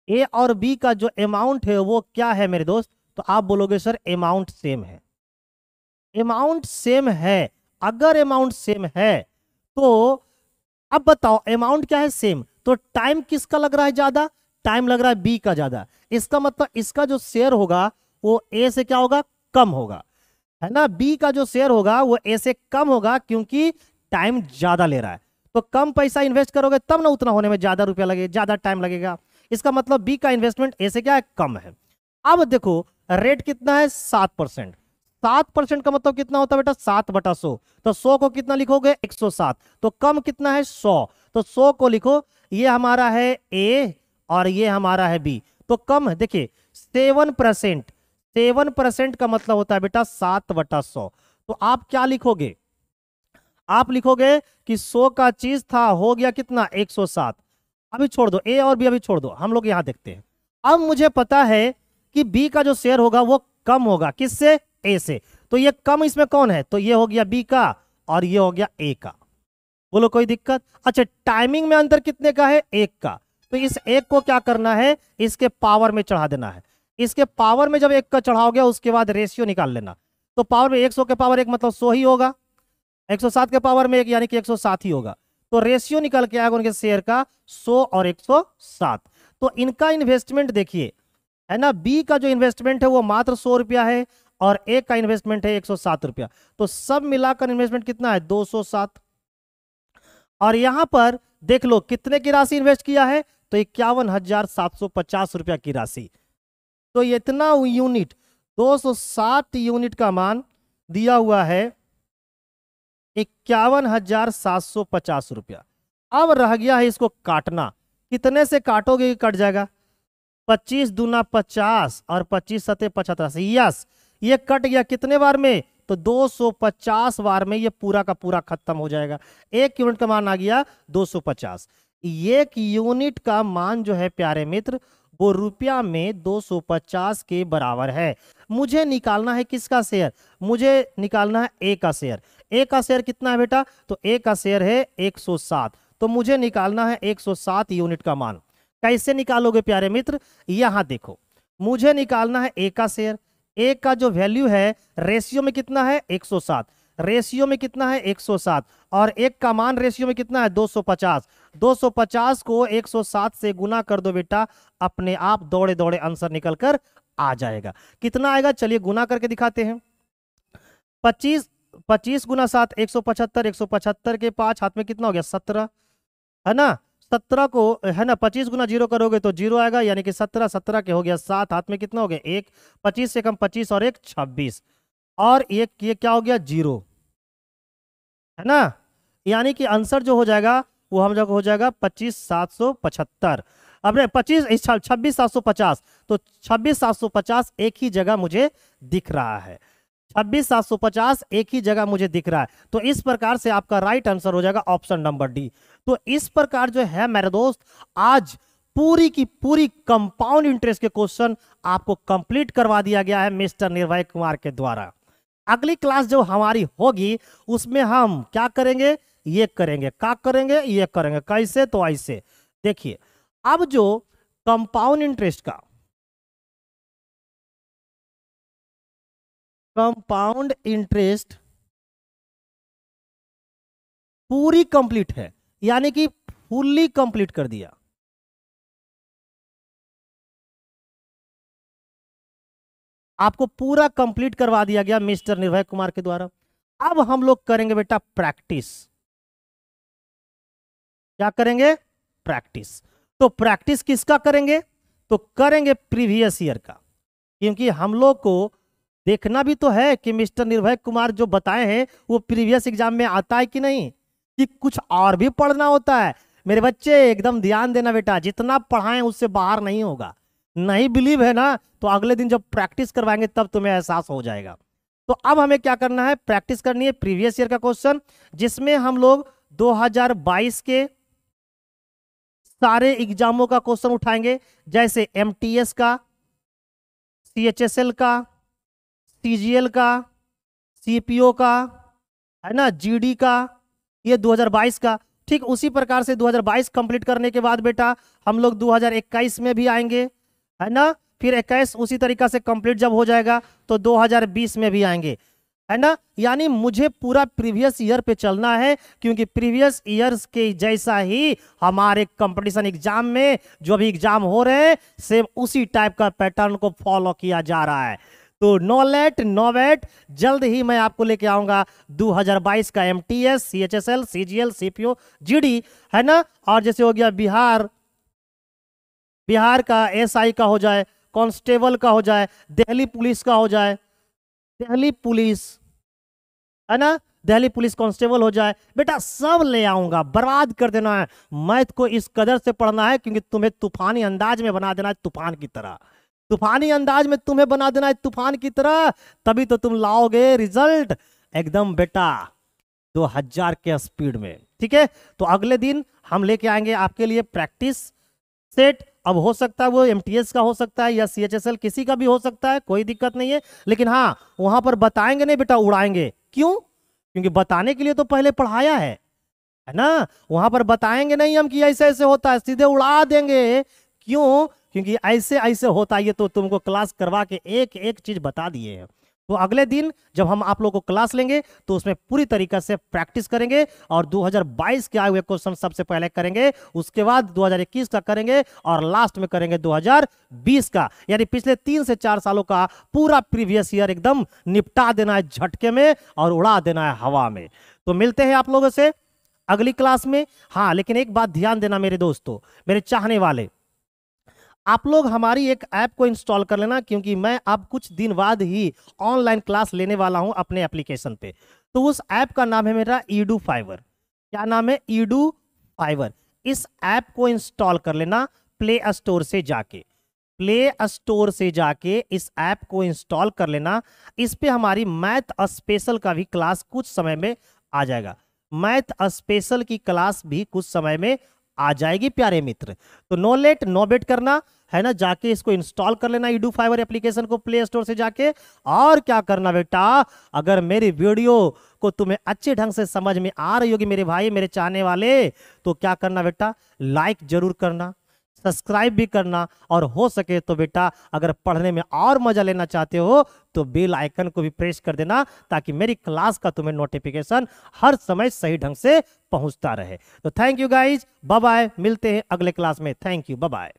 ए और बी का जो अमाउंट है वो क्या है मेरे दोस्त? तो आप बोलोगे सर अमाउंट सेम है। अमाउंट सेम है। अगर अमाउंट सेम है तो अब बताओ अमाउंट क्या है? सेम। तो टाइम किसका लग रहा है ज्यादा? टाइम लग रहा है बी का ज्यादा। इसका मतलब इसका जो शेयर होगा वो ए से क्या होगा? कम होगा, है ना। बी का जो शेयर होगा वो ए से कम होगा क्योंकि टाइम ज्यादा ले रहा है। तो कम पैसा इन्वेस्ट करोगे तब ना उतना होने में ज्यादा रुपया लगेगा, ज्यादा टाइम लगेगा। इसका मतलब बी का इन्वेस्टमेंट ए से क्या है? कम है। अब देखो रेट कितना है? 7%। 7% का मतलब कितना होता है बेटा? 7/100। तो 100 को कितना लिखोगे? 107। तो कम कितना है? 100। तो 100 को लिखो, ये हमारा है ए और ये हमारा है बी। तो कम है, देखिए 7%। 7% का मतलब होता है बेटा 7/100। तो आप क्या लिखोगे? आप लिखोगे कि 100 का चीज था, हो गया कितना? 107। अभी छोड़ दो ए और बी, अभी छोड़ दो, हम लोग यहां देखते हैं। अब मुझे पता है कि बी का जो शेयर होगा वो कम होगा, किससे? ए से। तो ये कम इसमें कौन है? तो ये हो गया बी का और ये हो गया ए का। बोलो कोई दिक्कत? अच्छा, टाइमिंग में अंतर कितने का है? 1 का। तो इस 1 को क्या करना है? इसके पावर में चढ़ा देना है। इसके पावर में जब 1 का चढ़ाओगे उसके बाद रेशियो निकाल लेना। तो पावर में 100 के पावर 1 मतलब 100 ही होगा, 107 के पावर में 1 यानी कि 107 ही होगा। तो रेशियो निकल के आएगा उनके शेयर का 100 और 107। तो इनका इन्वेस्टमेंट देखिए, है ना। बी का जो इन्वेस्टमेंट है वो मात्र 100 रुपया है और ए का इन्वेस्टमेंट है 107 रुपया। तो सब मिलाकर इन्वेस्टमेंट कितना है? 207। और यहां पर देख लो कितने की राशि इन्वेस्ट किया है? तो 51,750 रुपया की राशि। तो ये इतना यूनिट, 260 यूनिट का मान दिया हुआ है 51,750 रुपया। अब रह गया है इसको काटना। कितने से काटोगे कि कट जाएगा? 25 दूना 50 और 25 सते 75। यस, ये कट गया कितने बार में? तो 250 बार में ये पूरा का पूरा खत्म हो जाएगा। 1 यूनिट का मान आ गया 250। 1 यूनिट का मान जो है प्यारे मित्र वो रुपया में 250 के बराबर है। मुझे निकालना है किसका शेयर? मुझे निकालना है ए का शेयर। ए का शेयर कितना है बेटा? तो ए का शेयर है 107। तो मुझे निकालना है 107 यूनिट का मान। कैसे निकालोगे प्यारे मित्र? यहां देखो, मुझे निकालना है ए का शेयर। ए का जो वैल्यू है रेशियो में कितना है? 107। रेशियो में कितना है? 107। और एक का मान रेशियो में कितना है? 250। 250 को 107 से गुना कर दो बेटा, अपने आप दौड़े दौड़े आंसर निकल कर आ जाएगा। कितना आएगा? चलिए गुना करके दिखाते हैं। 25 गुना 7 175। 175 के 5 हाथ में कितना हो गया? 17, है ना। 17 को, है ना, 25 गुना 0 करोगे तो 0 आएगा यानी कि 17। 17 के हो गया 7, हाथ में कितना हो गया? 1। 25 से कम 25 और 1 26 और एक ये क्या हो गया? 0, है ना। यानी कि आंसर जो हो जाएगा वो हम जगह हो जाएगा 25,775। अब 26,750। तो 26,750 एक ही जगह मुझे दिख रहा है। 26,750 एक ही जगह मुझे दिख रहा है। तो इस प्रकार से आपका राइट आंसर हो जाएगा ऑप्शन नंबर डी। तो इस प्रकार जो है मेरे दोस्त, आज पूरी की पूरी कंपाउंड इंटरेस्ट के क्वेश्चन आपको कंप्लीट करवा दिया गया है मिस्टर निर्भय कुमार के द्वारा। अगली क्लास जो हमारी होगी उसमें हम क्या करेंगे? ये करेंगे, क्या करेंगे? ये करेंगे। कैसे? तो ऐसे देखिए, अब जो कंपाउंड इंटरेस्ट का कंपाउंड इंटरेस्ट पूरी कंप्लीट है, यानी कि फुल्ली कंप्लीट कर दिया। आपको पूरा कंप्लीट करवा दिया गया मिस्टर निर्भय कुमार के द्वारा। अब हम लोग करेंगे बेटा प्रैक्टिस। क्या करेंगे? प्रैक्टिस। तो प्रैक्टिस किसका करेंगे? तो करेंगे प्रीवियस ईयर का, क्योंकि हम लोग को देखना भी तो है कि मिस्टर निर्भय कुमार जो बताए हैं वो प्रीवियस एग्जाम में आता है कि नहीं, कि कुछ और भी पढ़ना होता है। मेरे बच्चे एकदम ध्यान देना बेटा, जितना पढ़ाएं उससे बाहर नहीं होगा। नहीं बिलीव है ना, तो अगले दिन जब प्रैक्टिस करवाएंगे तब तुम्हें एहसास हो जाएगा। तो अब हमें क्या करना है, प्रैक्टिस करनी है प्रीवियस ईयर का क्वेश्चन, जिसमें हम लोग 2022 के सारे एग्जामों का क्वेश्चन उठाएंगे, जैसे एमटीएस का, सीएचएसएल का, सीजीएल का, सीपीओ का, है ना, जीडी का, ये 2022 का। ठीक उसी प्रकार से 2022 कंप्लीट करने के बाद बेटा हम लोग 2021 में भी आएंगे, है ना, फिर 21 उसी तरीका से कंप्लीट जब हो जाएगा तो 2020 में भी आएंगे, है ना। यानी मुझे पूरा प्रीवियस ईयर पे चलना है, क्योंकि प्रीवियस ईयर्स के जैसा ही हमारे कंपटीशन एग्जाम में जो भी एग्जाम हो रहे हैं सेम उसी टाइप का पैटर्न को फॉलो किया जा रहा है। तो नो लेट नो वेट, जल्द ही मैं आपको लेके आऊंगा 2022 का MTS, CHSL, CGL, CPO, GD, है ना। और जैसे हो गया बिहार का एसआई का हो जाए, कांस्टेबल का हो जाए, दिल्ली पुलिस का हो जाए, दिल्ली पुलिस, है ना, दिल्ली पुलिस कांस्टेबल हो जाए, बेटा सब ले आऊंगा। बर्बाद कर देना है मैथ को, इस कदर से पढ़ना है क्योंकि तुम्हें तूफानी अंदाज में बना देना है, तूफान की तरह, तूफानी अंदाज में तुम्हें बना देना है तूफान की तरह, तभी तो तुम लाओगे रिजल्ट एकदम बेटा 2000 के स्पीड में। ठीक है, तो अगले दिन हम लेके आएंगे आपके लिए प्रैक्टिस सेट। अब हो सकता है वो एमटीएस का हो सकता है या सीएचएसएल, किसी का भी हो सकता है, कोई दिक्कत नहीं है, लेकिन हाँ वहां पर बताएंगे नहीं बेटा, उड़ाएंगे। क्यों? क्योंकि बताने के लिए तो पहले पढ़ाया है ना। वहां पर बताएंगे नहीं हम कि ऐसे ऐसे होता है, सीधे उड़ा देंगे। क्यों? क्योंकि ऐसे ऐसे होता है, ये तो तुमको क्लास करवा के एक एक चीज बता दिए हैं। तो अगले दिन जब हम आप लोगों को क्लास लेंगे तो उसमें पूरी तरीके से प्रैक्टिस करेंगे, और 2022 के आए हुए क्वेश्चन सबसे पहले करेंगे, उसके बाद 2021 का करेंगे, और लास्ट में करेंगे 2020 का। यानी पिछले 3 से 4 सालों का पूरा प्रीवियस ईयर एकदम निपटा देना है झटके में और उड़ा देना है हवा में। तो मिलते हैं आप लोगों से अगली क्लास में। हाँ, लेकिन एक बात ध्यान देना मेरे दोस्तों, मेरे चाहने वाले, आप लोग हमारी एक ऐप को इंस्टॉल कर लेना, क्योंकि मैं अब कुछ दिन बाद ही ऑनलाइन क्लास लेने वाला हूं अपने एप्लीकेशन पे। तो उस ऐप का नाम है मेरा ईडू फाइवर। क्या नाम है? Edu Fiverr. इस ऐप को इंस्टॉल कर लेना प्ले स्टोर से जाके, प्ले स्टोर से जाके इस ऐप को इंस्टॉल कर लेना। इस पे हमारी मैथ स्पेशल का भी क्लास कुछ समय में आ जाएगा, मैथ स्पेशल की क्लास भी कुछ समय में आ जाएगी प्यारे मित्र। तो नो लेट नो बेट करना है ना, जाके इसको इंस्टॉल कर लेना ईडू फाइवर एप्लीकेशन को प्ले स्टोर से जाके। और क्या करना बेटा, अगर मेरी वीडियो को तुम्हें अच्छे ढंग से समझ में आ रही होगी मेरे भाई, मेरे चाहने वाले, तो क्या करना बेटा, लाइक जरूर करना, सब्सक्राइब भी करना, और हो सके तो बेटा अगर पढ़ने में और मजा लेना चाहते हो तो बेल आइकन को भी प्रेस कर देना, ताकि मेरी क्लास का तुम्हें नोटिफिकेशन हर समय सही ढंग से पहुंचता रहे। तो thank you guys, bye bye, मिलते हैं अगले क्लास में। Thank you, bye bye.